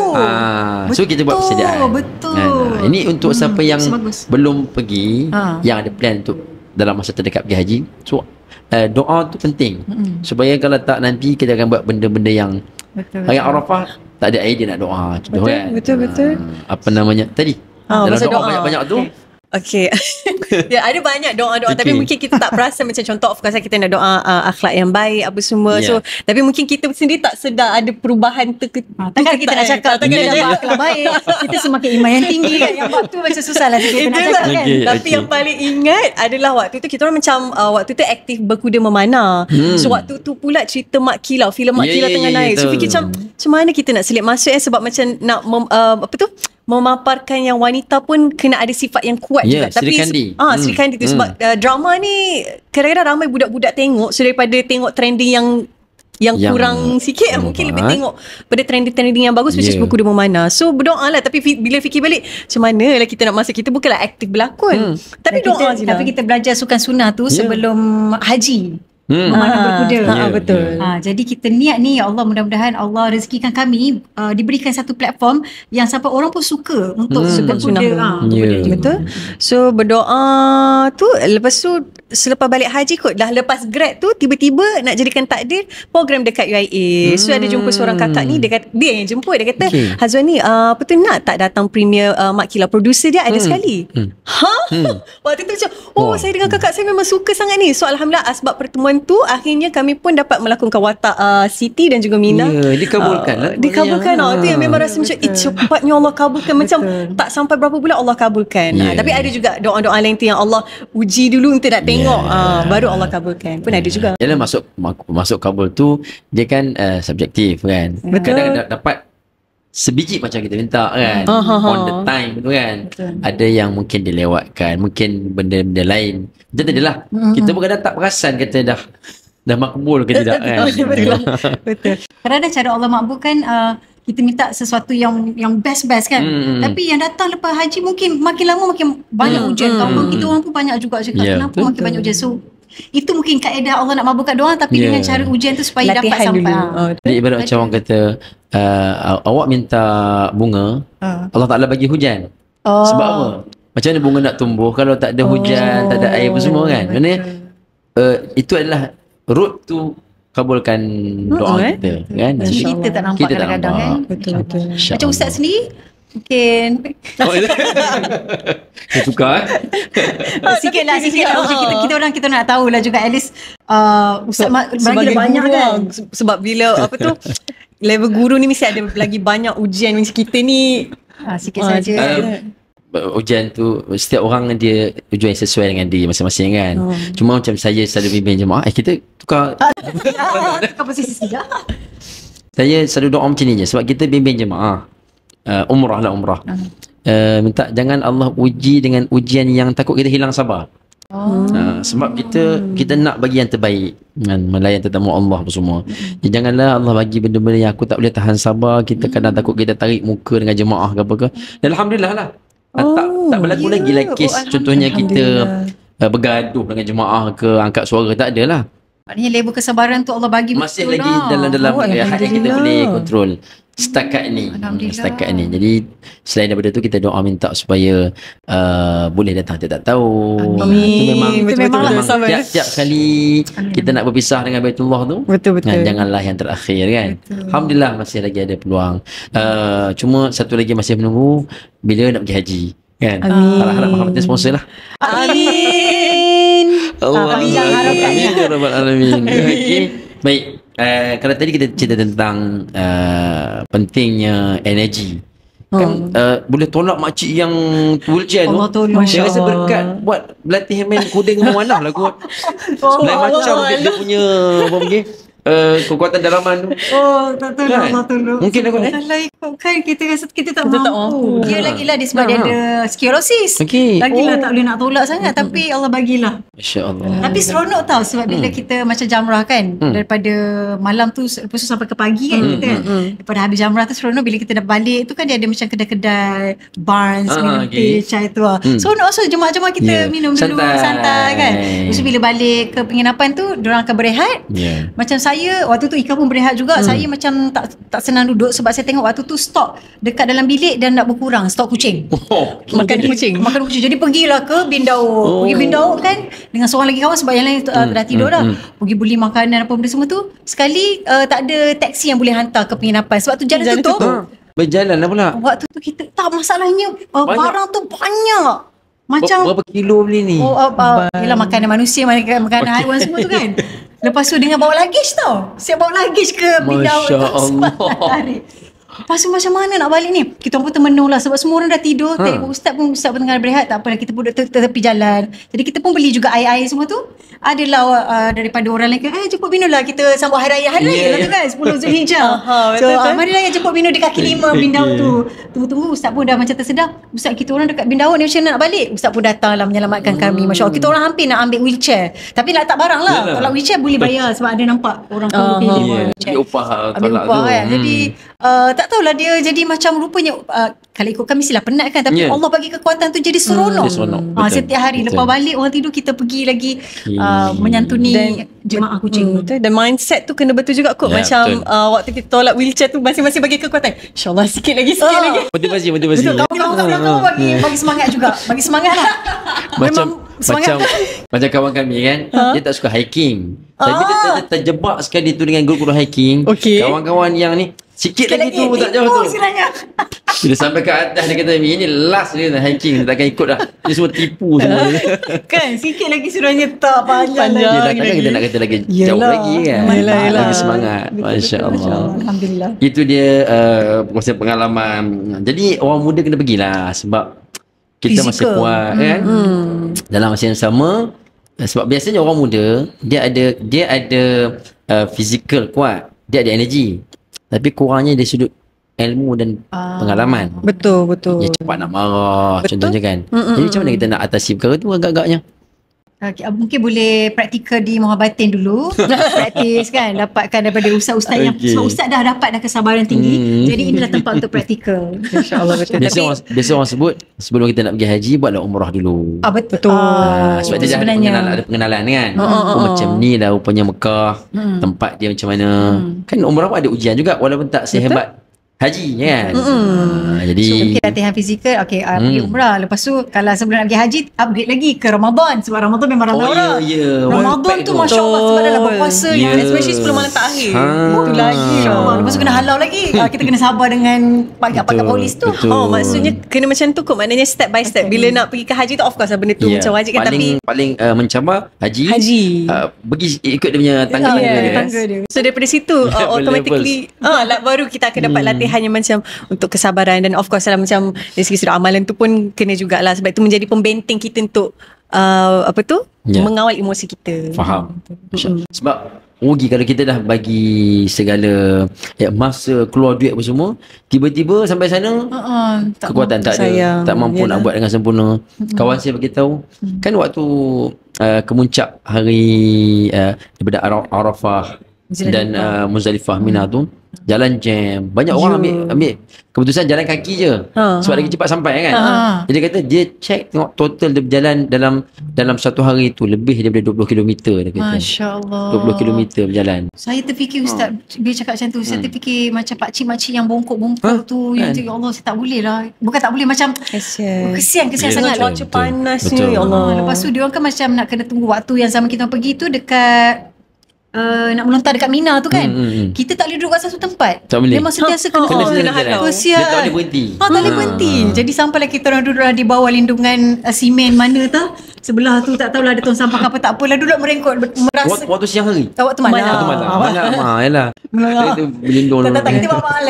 [SPEAKER 1] So kita buat persediaan.
[SPEAKER 2] Betul.
[SPEAKER 1] Ini untuk siapa yang belum pergi, yang ada plan untuk dalam masa terdekat pergi haji. So doa tu penting. Supaya kalau tak nanti kita akan buat benda-benda yang hari Arafah tak ada idea nak doa. Betul.
[SPEAKER 3] Apa namanya
[SPEAKER 1] tadi? Dalam doa banyak-banyak tu
[SPEAKER 3] Okay. Ya, ada banyak doa-doa tapi
[SPEAKER 1] Okay.
[SPEAKER 3] mungkin kita tak perasan. Macam contoh, of course kita nak doa akhlak yang baik apa semua. So tapi mungkin kita sendiri tak sedar ada perubahan
[SPEAKER 2] Takkan kita nak cakap kita dah buat akhlak baik, kita semakin iman yang tinggi kan. Yang waktu macam susah lah kita nak cakap kan.
[SPEAKER 3] Tapi yang paling ingat adalah waktu tu kita orang macam waktu tu aktif berkuda memanah. So waktu tu pula cerita Mak Kilau, filem Mak Kilau tengah naik. So fikir macam mana kita nak selip masuk sebab macam nak memaparkan yang wanita pun kena ada sifat yang kuat juga.
[SPEAKER 1] Sri
[SPEAKER 3] Tapi
[SPEAKER 1] Kandi.
[SPEAKER 3] Sri Kandi tu sebab drama ni kadang-kadang ramai budak-budak tengok. So daripada tengok trending yang kurang sikit, mungkin lebih tengok pada trending yang bagus, which is berkuda memanah. So berdoa lah. Tapi bila fikir balik, macam mana lah kita nak masuk, kita bukanlah aktif berlakon. Tapi doa je lah.
[SPEAKER 2] Tapi kita belajar sukan sunnah tu sebelum haji. Memanah berkuda.
[SPEAKER 3] Betul.
[SPEAKER 2] Jadi kita niat ni, ya Allah, mudah-mudahan Allah rezekikan kami diberikan satu platform yang sampai orang pun suka untuk berkuda.
[SPEAKER 3] Betul. So berdoa tu, lepas tu selepas balik haji kot, dah lepas grad tu tiba-tiba nak jadikan takdir program dekat UIA. So ada jumpa seorang kakak ni, dia yang jemput, dia kata, Hazwan ni apa tu nak tak datang premier Mak Kilau, producer dia ada sekali. Waktu tu macam saya dengan kakak saya memang suka sangat ni. So alhamdulillah sebab pertemuan tu akhirnya kami pun dapat melakukan watak Siti dan juga Mina.
[SPEAKER 1] Dikabulkan lah.
[SPEAKER 3] Dikabulkan. Tu yang memang rasa macam cepatnya Allah kabulkan. Macam tak sampai berapa bulan Allah kabulkan. Tapi ada juga doa-doa lain tu yang Allah uji dulu untuk nak tengok, baru Allah kabulkan. Pun ada juga.
[SPEAKER 1] Yalah, masuk kabul tu dia kan subjektif kan. Kadang-kadang dapat sebiji macam kita minta kan, on the time tu kan. Ada yang mungkin dilewatkan, mungkin benda-benda lain. Macam tadi lah, kita pun kadang tak perasan kata dah makbul ke tidak kan.
[SPEAKER 3] Betul.
[SPEAKER 2] Kadang-kadang cara Allah makbulkan, kita minta sesuatu yang best-best kan. Tapi yang datang lepas haji mungkin makin lama makin banyak ujian. Kawan kita orang pun banyak juga cakap kenapa makin banyak ujian. So itu mungkin kaedah Allah nak makbulkan doa, tapi dengan cara ujian tu supaya
[SPEAKER 3] latihan
[SPEAKER 2] dapat sampai.
[SPEAKER 1] Jadi ibarat macam orang kata awak minta bunga, Allah Ta'ala bagi hujan. Sebab apa? Macam mana bunga nak tumbuh kalau tak ada hujan, tak ada air apa semua kan. Maknanya itu adalah root tu kabulkan doa kita kan.
[SPEAKER 2] Jadi kita tak nampak kadang-kadang kan.
[SPEAKER 3] Betul.
[SPEAKER 2] Macam Ustaz sendiri mungkin
[SPEAKER 1] Saya suka
[SPEAKER 2] sikit lah. Macam kita nak tahu lah juga, at least Ustaz bagi banyak
[SPEAKER 3] guru
[SPEAKER 2] kan.
[SPEAKER 3] Sebab bila level guru ni mesti ada lagi banyak ujian macam kita ni.
[SPEAKER 2] Sikit saja.
[SPEAKER 1] Ujian tu setiap orang dia ujian yang sesuai dengan diri masing-masing kan. Cuma macam saya selalu bimbing jemaah, kita tukar
[SPEAKER 2] posisi juga.
[SPEAKER 1] saya selalu doa macam ni je sebab kita bimbing jemaah. Umrah. Minta jangan Allah uji dengan ujian yang takut kita hilang sabar. Sebab kita nak bagi yang terbaik kan, melayan tetamu Allah apa semua. Janganlah Allah bagi benda-benda yang aku tak boleh tahan sabar. Kita kadang takut kita tarik muka dengan jemaah ke apa ke. Dan alhamdulillah lah. Tak berlaku lagi lah kes contohnya kita bergaduh dengan jemaah ke, angkat suara, tak ada lah.
[SPEAKER 2] Maknanya level kesabaran tu Allah bagi
[SPEAKER 1] masih
[SPEAKER 2] betul
[SPEAKER 1] lagi
[SPEAKER 2] lah.
[SPEAKER 1] dalam hal yang kita boleh kontrol setakat ni. Jadi selain daripada tu kita doa minta supaya boleh datang, kita tak tahu.
[SPEAKER 3] Amin.
[SPEAKER 1] Itu memang
[SPEAKER 3] Betul.
[SPEAKER 1] tiap kali kita nak berpisah dengan Baitullah tu,
[SPEAKER 3] Betul.
[SPEAKER 1] janganlah yang terakhir kan. Alhamdulillah masih lagi ada peluang. Cuma satu lagi masih menunggu bila nak pergi haji kan. Harap Muhammad sponsor lah.
[SPEAKER 3] Amin.
[SPEAKER 1] Allah.
[SPEAKER 2] Amin, jangan harapkan.
[SPEAKER 1] Amin ya Rabbal Alamin. Okey. Baik. Kalau tadi kita cerita tentang pentingnya energi. Kan boleh tolak makcik yang wheelchair tu.
[SPEAKER 2] Allah tolong.
[SPEAKER 1] Saya rasa berkat buat berlatih main kuda dengan memanah lah kot. Lain macam dia punya apa panggil kekuatan dalaman tu.
[SPEAKER 2] Tak tahu
[SPEAKER 1] Kan?
[SPEAKER 2] Allah tolong.
[SPEAKER 1] Mungkin aku
[SPEAKER 2] Kalau ikutkan kita rasa kita tak mampu. Dia lagilah dia sebab dia ada sklerosis.
[SPEAKER 1] Okey.
[SPEAKER 2] Lagilah tak boleh nak tolak sangat, tapi Allah bagilah.
[SPEAKER 1] Masya-Allah.
[SPEAKER 2] Tapi seronok tau sebab bila kita macam jamrah kan, daripada malam tu lepas tu sampai ke pagi kan kita kan. Daripada habis jamrah tu seronok bila kita dah balik tu kan, dia ada macam kedai-kedai barns, minum teh, chai tu lah. Seronok so jemaah-jemaah kita minum dulu santai kan. Lepas tu bila balik ke penginapan tu diorang akan berehat. Macam saya waktu tu Ika pun berehat juga. Saya macam tak senang duduk sebab saya tengok waktu tu stok dekat dalam bilik dan nak berkurang, stok kucing. Makan kucing. Jadi pergilah ke Bin Daud. Pergi Bin Daud kan dengan seorang lagi kawan sebab yang lain dah tidur dah. Pergi beli makanan apa benda semua tu. Sekali tak ada taksi yang boleh hantar ke penginapan sebab tu jalan tutup.
[SPEAKER 1] Berjalan lah pula.
[SPEAKER 2] Waktu tu kita tak masalahnya barang tu banyak. Macam
[SPEAKER 1] Berapa kilo beli ni?
[SPEAKER 2] yelah makanan manusia, makanan haiwan semua tu kan. Lepas tu dengan bawa luggage tau. Siap bawa luggage ke bidau
[SPEAKER 1] Masya Allah.
[SPEAKER 2] Lepas tu macam mana nak balik ni? Kita pun termenung lah sebab semua orang dah tidur. Ustaz pun tengah berehat. Tak apalah, kita pun duduk tepi jalan. Jadi kita pun beli juga air-air semua tu. Adalah daripada orang lain, jemput Bino lah, kita sambut hari raya lah tu kan, 10 Zulhijjah. So marilah yang jemput Bino di kaki 5 Bindau tu. Tunggu-tunggu Ustaz pun dah macam tersedar. Ustaz, kita orang dekat Bindau ni macam mana nak balik? Ustaz pun datang lah menyelamatkan kami. Masya Allah, kita orang hampir nak ambil wheelchair, tapi nak letak barang lah. Kalau wheelchair boleh bayar sebab ada nampak orang tu
[SPEAKER 1] Ambil upah tolak tu.
[SPEAKER 2] kan. Jadi tak tahulah, dia jadi macam rupanya kalau ikutkan mestilah penat kan, tapi Allah bagi kekuatan tu jadi seronok. Setiap hari lepas balik orang tidur, kita pergi lagi menyantuni jemaah kucing.
[SPEAKER 3] Dan mindset tu kena betul juga kot. Macam waktu kita tolak wheelchair tu, masing-masing bagi kekuatan. InsyaAllah sikit lagi.
[SPEAKER 1] Motivasi.
[SPEAKER 2] Betul, kawan-kawan bagi semangat juga. Bagi semangat lah.
[SPEAKER 1] Macam kawan kami kan, dia tak suka hiking. Tapi dia terjebak sekali tu dengan guru-guru hiking. Kawan-kawan yang ni sikit lagi tu, tak jauh tu. Bila sampai ke atas, dia kata ini last dia nak hiking, dia takkan ikut dah. Dia semua tipu semua.
[SPEAKER 2] Kan sikit lagi suruhnya tak panjang lagi.
[SPEAKER 1] Takkan kita nak kata lagi jauh lagi kan. Lagi semangat. Masya Allah.
[SPEAKER 2] Alhamdulillah.
[SPEAKER 1] Itu dia proses pengalaman. Jadi orang muda kena pergilah sebab kita masih kuat kan. Dalam masa yang sama, sebab biasanya orang muda dia ada fizikal kuat, dia ada energi. Tapi kurangnya dari sudut ilmu dan pengalaman.
[SPEAKER 3] Betul.
[SPEAKER 1] Dia cepat nak marah, contohnya kan. Jadi macam mana kita nak atasi perkara tu agak-agaknya?
[SPEAKER 2] Mungkin boleh praktikal di Muhabbatin dulu. Praktis kan, dapatkan daripada ustaz-ustaz yang sebab ustaz dah dapat dah kesabaran tinggi. Jadi inilah tempat untuk praktikal. InsyaAllah betul.
[SPEAKER 1] Biasa orang sebut sebelum kita nak pergi haji, buatlah umrah dulu.
[SPEAKER 2] Betul.
[SPEAKER 1] Sebab dia ada pengenalan kan. Macam ni lah rupanya Mekah, tempat dia macam mana. Kan umrah pun ada ujian juga walaupun tak sehebat haji kan. Jadi
[SPEAKER 2] so, mungkin latihan fizikal, pergi umrah. Lepas tu kalau sebelum nak pergi haji, upgrade lagi ke Ramadan. Sebab Ramadan memang ramai orang. Ramadan tu Masya Allah, sebab dalam berpuasa
[SPEAKER 3] especially 10 malam terakhir.
[SPEAKER 2] Itu lagi. Lepas tu kena halau lagi. Kita kena sabar dengan pakat-pakat polis tu.
[SPEAKER 3] Maksudnya kena macam tu kot. Maknanya step by step. Bila nak pergi ke haji tu, of course lah benda tu macam wajib kan.
[SPEAKER 1] Paling mencabar haji pergi ikut dia punya tangga dia.
[SPEAKER 3] So daripada situ automatically baru kita akan dapat latihan hanya macam untuk kesabaran. Dan of course lah macam dari segi sudut amalan tu pun kena jugalah, sebab itu menjadi pembenteng kita untuk mengawal emosi kita.
[SPEAKER 1] Faham. Sebab rugi kalau kita dah bagi segala masa, keluar duit apa semua, tiba-tiba sampai sana kekuatan tak ada, tak mampu nak buat dengan sempurna. Kawan saya beritahu kan waktu kemuncak hari daripada Arafah dan Muzdalifah, Mina tu jalan jam, banyak orang ambil keputusan jalan kaki je sebab lagi cepat sampai kan. Jadi dia kata dia check tengok total dia berjalan dalam satu hari tu lebih daripada 20 km dia kata.
[SPEAKER 2] Masya Allah,
[SPEAKER 1] 20 km berjalan.
[SPEAKER 2] Saya terfikir Ustaz bila cakap macam tu, saya terfikir macam pakcik-makcik yang bongkok-bongkok tu yang tu, ya Allah saya tak boleh lah. Bukan tak boleh, macam kesian sangat cuaca
[SPEAKER 3] panasnya, ya Allah.
[SPEAKER 2] Lepas tu dia orang kan macam nak kena tunggu waktu yang zaman kita pergi tu dekat nak melontar dekat Mina tu kan. Kita tak boleh duduk kat satu tempat.
[SPEAKER 1] Tak boleh.
[SPEAKER 2] Memang sentiasa kena halau.
[SPEAKER 1] Dia tak boleh berhenti.
[SPEAKER 2] Tak boleh berhenti. Jadi sampailah kita orang duduk di bawah lindungan simen mana tu. Sebelah tu tak tahulah ada tong sampah apa, tak apalah, duduk merengkot merasa.
[SPEAKER 1] Waktu siang hari?
[SPEAKER 2] Waktu malam.
[SPEAKER 1] Malam. Yalah. Kita berlindung.
[SPEAKER 2] Tak,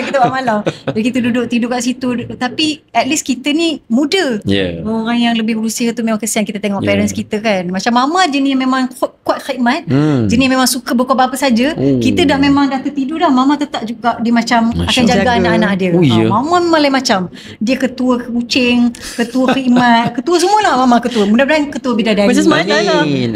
[SPEAKER 2] kita buat malam. Jadi kita duduk tidur kat situ. Tapi at least kita ni muda. Orang yang lebih berusia tu memang kesian kita tengok parents kita kan. Macam mama jenis yang memang kuat khidmat. Jenis memang suka berkorban apa saja. Kita dah memang dah tertidur dah, mama tetap juga dia macam akan jaga anak-anak dia. Mama memang lain macam. Dia ketua kucing, ketua khidmat, ketua semualah mama ketua. Mudah-mudahan ketua bidadari.
[SPEAKER 3] Macam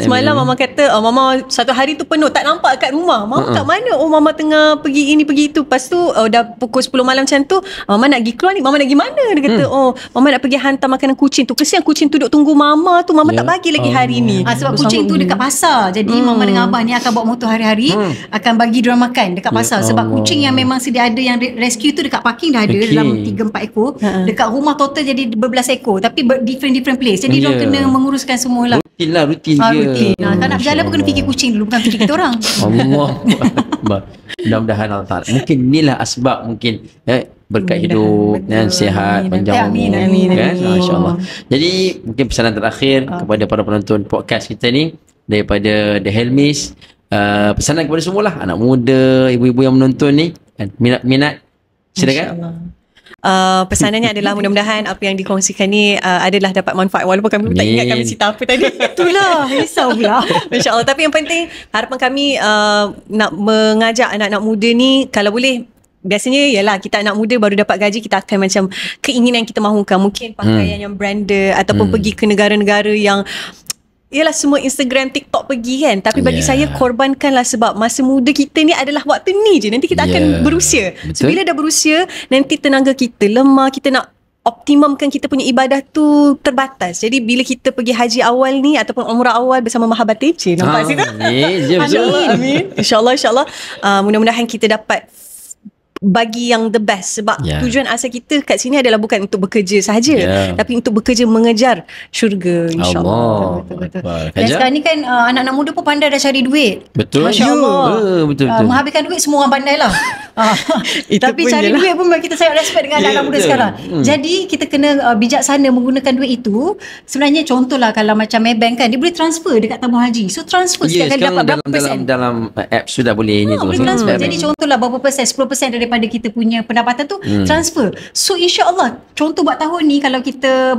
[SPEAKER 3] semalam mama kata mama satu hari tu penuh, tak nampak kat rumah. Mama kat mana? Mama tengah pergi ini pergi itu. Lepas tu dah pukul 10 malam macam tu, mama nak pergi keluar ni. Mama nak pergi mana? Dia kata mama nak pergi hantar makanan kucing tu. Kesian kucing tu duduk tunggu mama tu. Mama tak bagi lagi hari ni.
[SPEAKER 2] Sebab kucing tu dekat pasar. Jadi mama dengan abah ni akan bawa motor hari-hari, akan bagi diorang makan dekat pasar. Sebab kucing yang memang sedia ada yang rescue tu dekat parking dah ada dalam 3-4 ekor. Dekat rumah total jadi berbelas ekor, tapi different place. Jadi diorang kena menguruskan semualah. Rutin dia. Kalau nak berjalan pun kena fikir kucing dulu, bukan fikir kita orang.
[SPEAKER 1] Allah. Mudah-mudahan Allah Ta'ala. Mungkin inilah asbab mungkin berkat hidup dan sihat panjang umur.
[SPEAKER 2] Amin.
[SPEAKER 1] Kan? Masya-Allah. Jadi mungkin pesanan terakhir kepada para penonton podcast kita ni daripada The Helmis, pesanan kepada semualah anak muda, ibu-ibu yang menonton ni, minat silakan.
[SPEAKER 3] Pesanannya adalah mudah-mudahan apa yang dikongsikan ni adalah dapat manfaat, walaupun kami tak ingat kami cerita apa tadi.
[SPEAKER 2] Itulah, risau pula.
[SPEAKER 3] InsyaAllah. Tapi yang penting harapan kami nak mengajak anak-anak muda ni, kalau boleh, biasanya ialah kita anak muda baru dapat gaji, kita akan macam keinginan yang kita mahukan, mungkin pakaian yang branded ataupun pergi ke negara-negara yang ialah semua Instagram, TikTok pergi kan. Tapi bagi saya, korbankanlah, sebab masa muda kita ni adalah waktu ni je. Nanti kita akan berusia. So bila dah berusia, nanti tenaga kita lemah, kita nak optimumkan kita punya ibadah tu terbatas. Jadi bila kita pergi haji awal ni ataupun umrah awal bersama Mahabbatin, nampak situ? Amin. InsyaAllah. Mudah-mudahan kita dapat bagi yang the best, sebab tujuan asal kita kat sini adalah bukan untuk bekerja sahaja, tapi untuk bekerja mengejar syurga, insyaAllah.
[SPEAKER 2] Betul. Dan sekarang ni kan anak-anak muda pun pandai dah cari duit.
[SPEAKER 1] Betul.
[SPEAKER 2] Masya Allah.
[SPEAKER 1] Betul.
[SPEAKER 2] Menghabiskan duit semua orang pandai lah. Tapi cari duit pun kita sangat respect dengan anak-anak muda sekarang. Jadi kita kena bijaksana menggunakan duit itu. Sebenarnya contohlah kalau macam Maybank kan, dia boleh transfer dekat tabung haji. So transfer setiap kali dapat berapa persen.
[SPEAKER 1] Dalam app sudah boleh ni tu.
[SPEAKER 2] Boleh transfer. Jadi contohlah berapa persen, 10% daripada kita punya pendapatan tu transfer. So insya-Allah, contoh buat tahun ni, kalau kita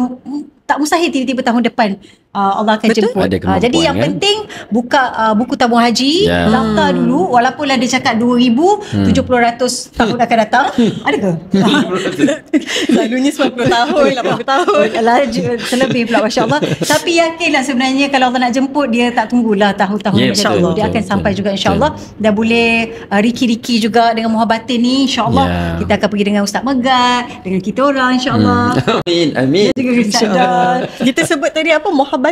[SPEAKER 2] tak mustahil tiba-tiba tahun depan Allah akan jemput. Jadi yang penting buka buku tabung haji, daftar dulu, walaupun dia cakap 2,000 70% tahun akan datang. Ada ke?
[SPEAKER 3] Selalunya 90 tahun, 80 tahun.
[SPEAKER 2] Selebih pula, masya-Allah. Tapi yakinlah sebenarnya kalau Allah nak jemput, dia tak tunggulah tahun-tahun macam tu. Dia akan sampai juga, insya-Allah. Dah boleh riki-riki juga dengan Muhabbatin ni, insya-Allah. Kita akan pergi dengan Ustaz Megat, dengan kita orang, insya-Allah.
[SPEAKER 1] Amin.
[SPEAKER 3] Kita sebut tadi apa? Mahabbatin.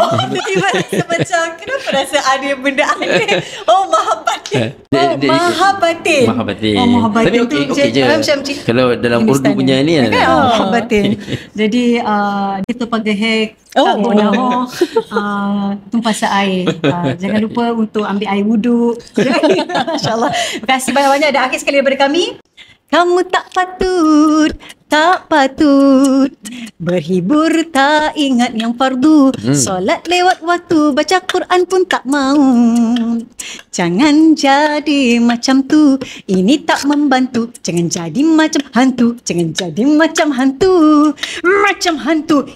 [SPEAKER 3] Tiba-tiba macam, kenapa rasa ada benda aneh? Mahabbatin.
[SPEAKER 1] Mahabbatin. Tapi okey je. Kalau dalam Urdu punya ni
[SPEAKER 2] Mahabbatin. Jadi kita pakai tumpah air. Jangan lupa untuk ambil air wuduk. InsyaAllah. Terima kasih banyak-banyak. Dan akhir sekali daripada kami, kamu tak patut berhibur, tak ingat yang fardu. Solat lewat waktu, baca Quran pun tak mau. Jangan jadi macam tu, ini tak membantu. Jangan jadi macam hantu, macam hantu.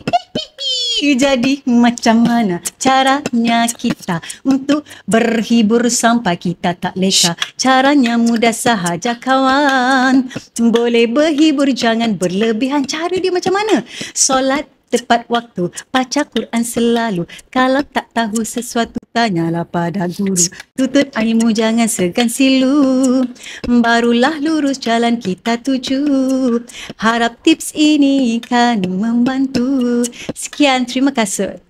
[SPEAKER 2] Jadi macam mana caranya kita untuk berhibur sampai kita tak leka? Caranya mudah sahaja kawan. Boleh berhibur, jangan berlebihan. Cara dia macam mana? Solat tepat waktu, baca Quran selalu. Kalau tak tahu sesuatu, tanyalah pada guru. Tutut ilmu, jangan segan silu. Barulah lurus jalan kita tuju. Harap tips ini kan membantu. Sekian, terima kasih.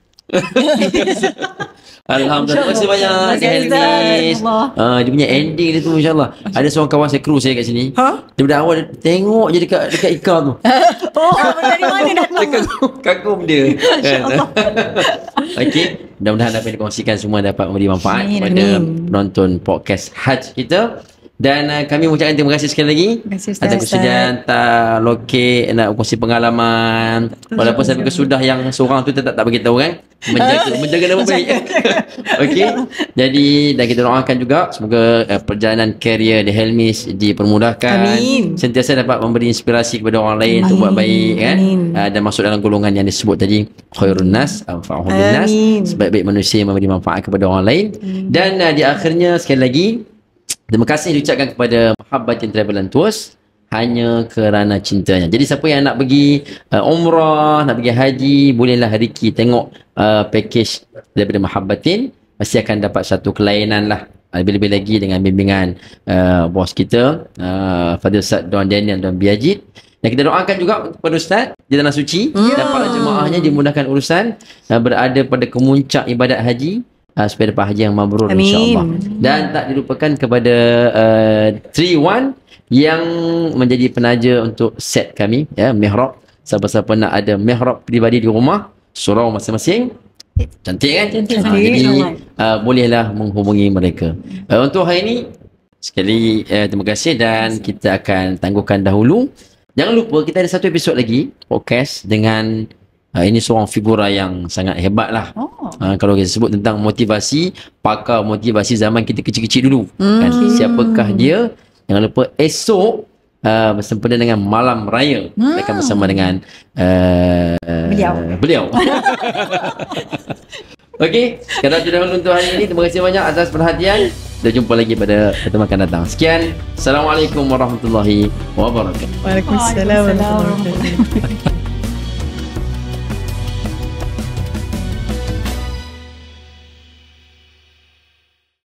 [SPEAKER 1] Alhamdulillah. Terima kasih banyak Helmis. Dia punya ending dia tu, insyaAllah. Ada seorang kawan saya, kru saya kat sini. Daripada awal tengok je dekat Ika tu.
[SPEAKER 2] Dari mana datang?
[SPEAKER 1] Kagum dia. Okey, mudah-mudahan apa yang dikongsikan semua dapat memberi manfaat kepada penonton podcast Hajj kita. Dan kami mengucapkan terima kasih sekali lagi atas kesediaan tak lokek nak kongsi pengalaman, walaupun sampai kesudah yang seorang tu tetap tak beritahu kan, menjaga nama baik. Okey, jadi dan kita doakan juga semoga perjalanan karier The Helmis dipermudahkan. Sentiasa dapat memberi inspirasi kepada orang lain untuk buat baik kan, dan masuk dalam golongan yang disebut tadi, khairun nas anfa'uhum linnas, sebaik-baik manusia yang memberi manfaat kepada orang lain. Dan di akhirnya sekali lagi terima kasih diucapkan kepada Mahabbatin Travel and Tours hanya kerana cintanya. Jadi siapa yang nak pergi umrah, nak pergi haji, bolehlah Riki tengok package daripada Mahabbatin. Pasti akan dapat satu kelainan lah. Lebih-lebih lagi dengan bimbingan bos kita, Fadil Ustaz Don Daniel dan Biajid. Dan kita doakan juga kepada Ustaz di Tanah Suci, dapat jemaahnya dimudahkan urusan, berada pada kemuncak ibadat haji, supaya dapat haji yang mabrur, insyaAllah. Dan tak dilupakan kepada 3-1 yang menjadi penaja untuk set kami, mihrab. Siapa-siapa nak ada mihrab pribadi di rumah, surau masing-masing, cantik kan? Jadi bolehlah menghubungi mereka. Untuk hari ini Sekali terima kasih dan kita akan tangguhkan dahulu. Jangan lupa kita ada satu episod lagi podcast dengan ini seorang figura yang sangat hebat lah. Kalau kita sebut tentang motivasi, pakar motivasi zaman kita kecil-kecil dulu. Kan? Siapakah dia? Jangan lupa esok bersempena dengan Malam Raya akan bersama dengan beliau. Okey, sekarang sudah untuk hari ini. Terima kasih banyak atas perhatian. Kita jumpa lagi pada pertemuan akan datang. Sekian. Assalamualaikum warahmatullahi wabarakatuh.
[SPEAKER 3] Waalaikumsalam warahmatullahi wabarakatuh.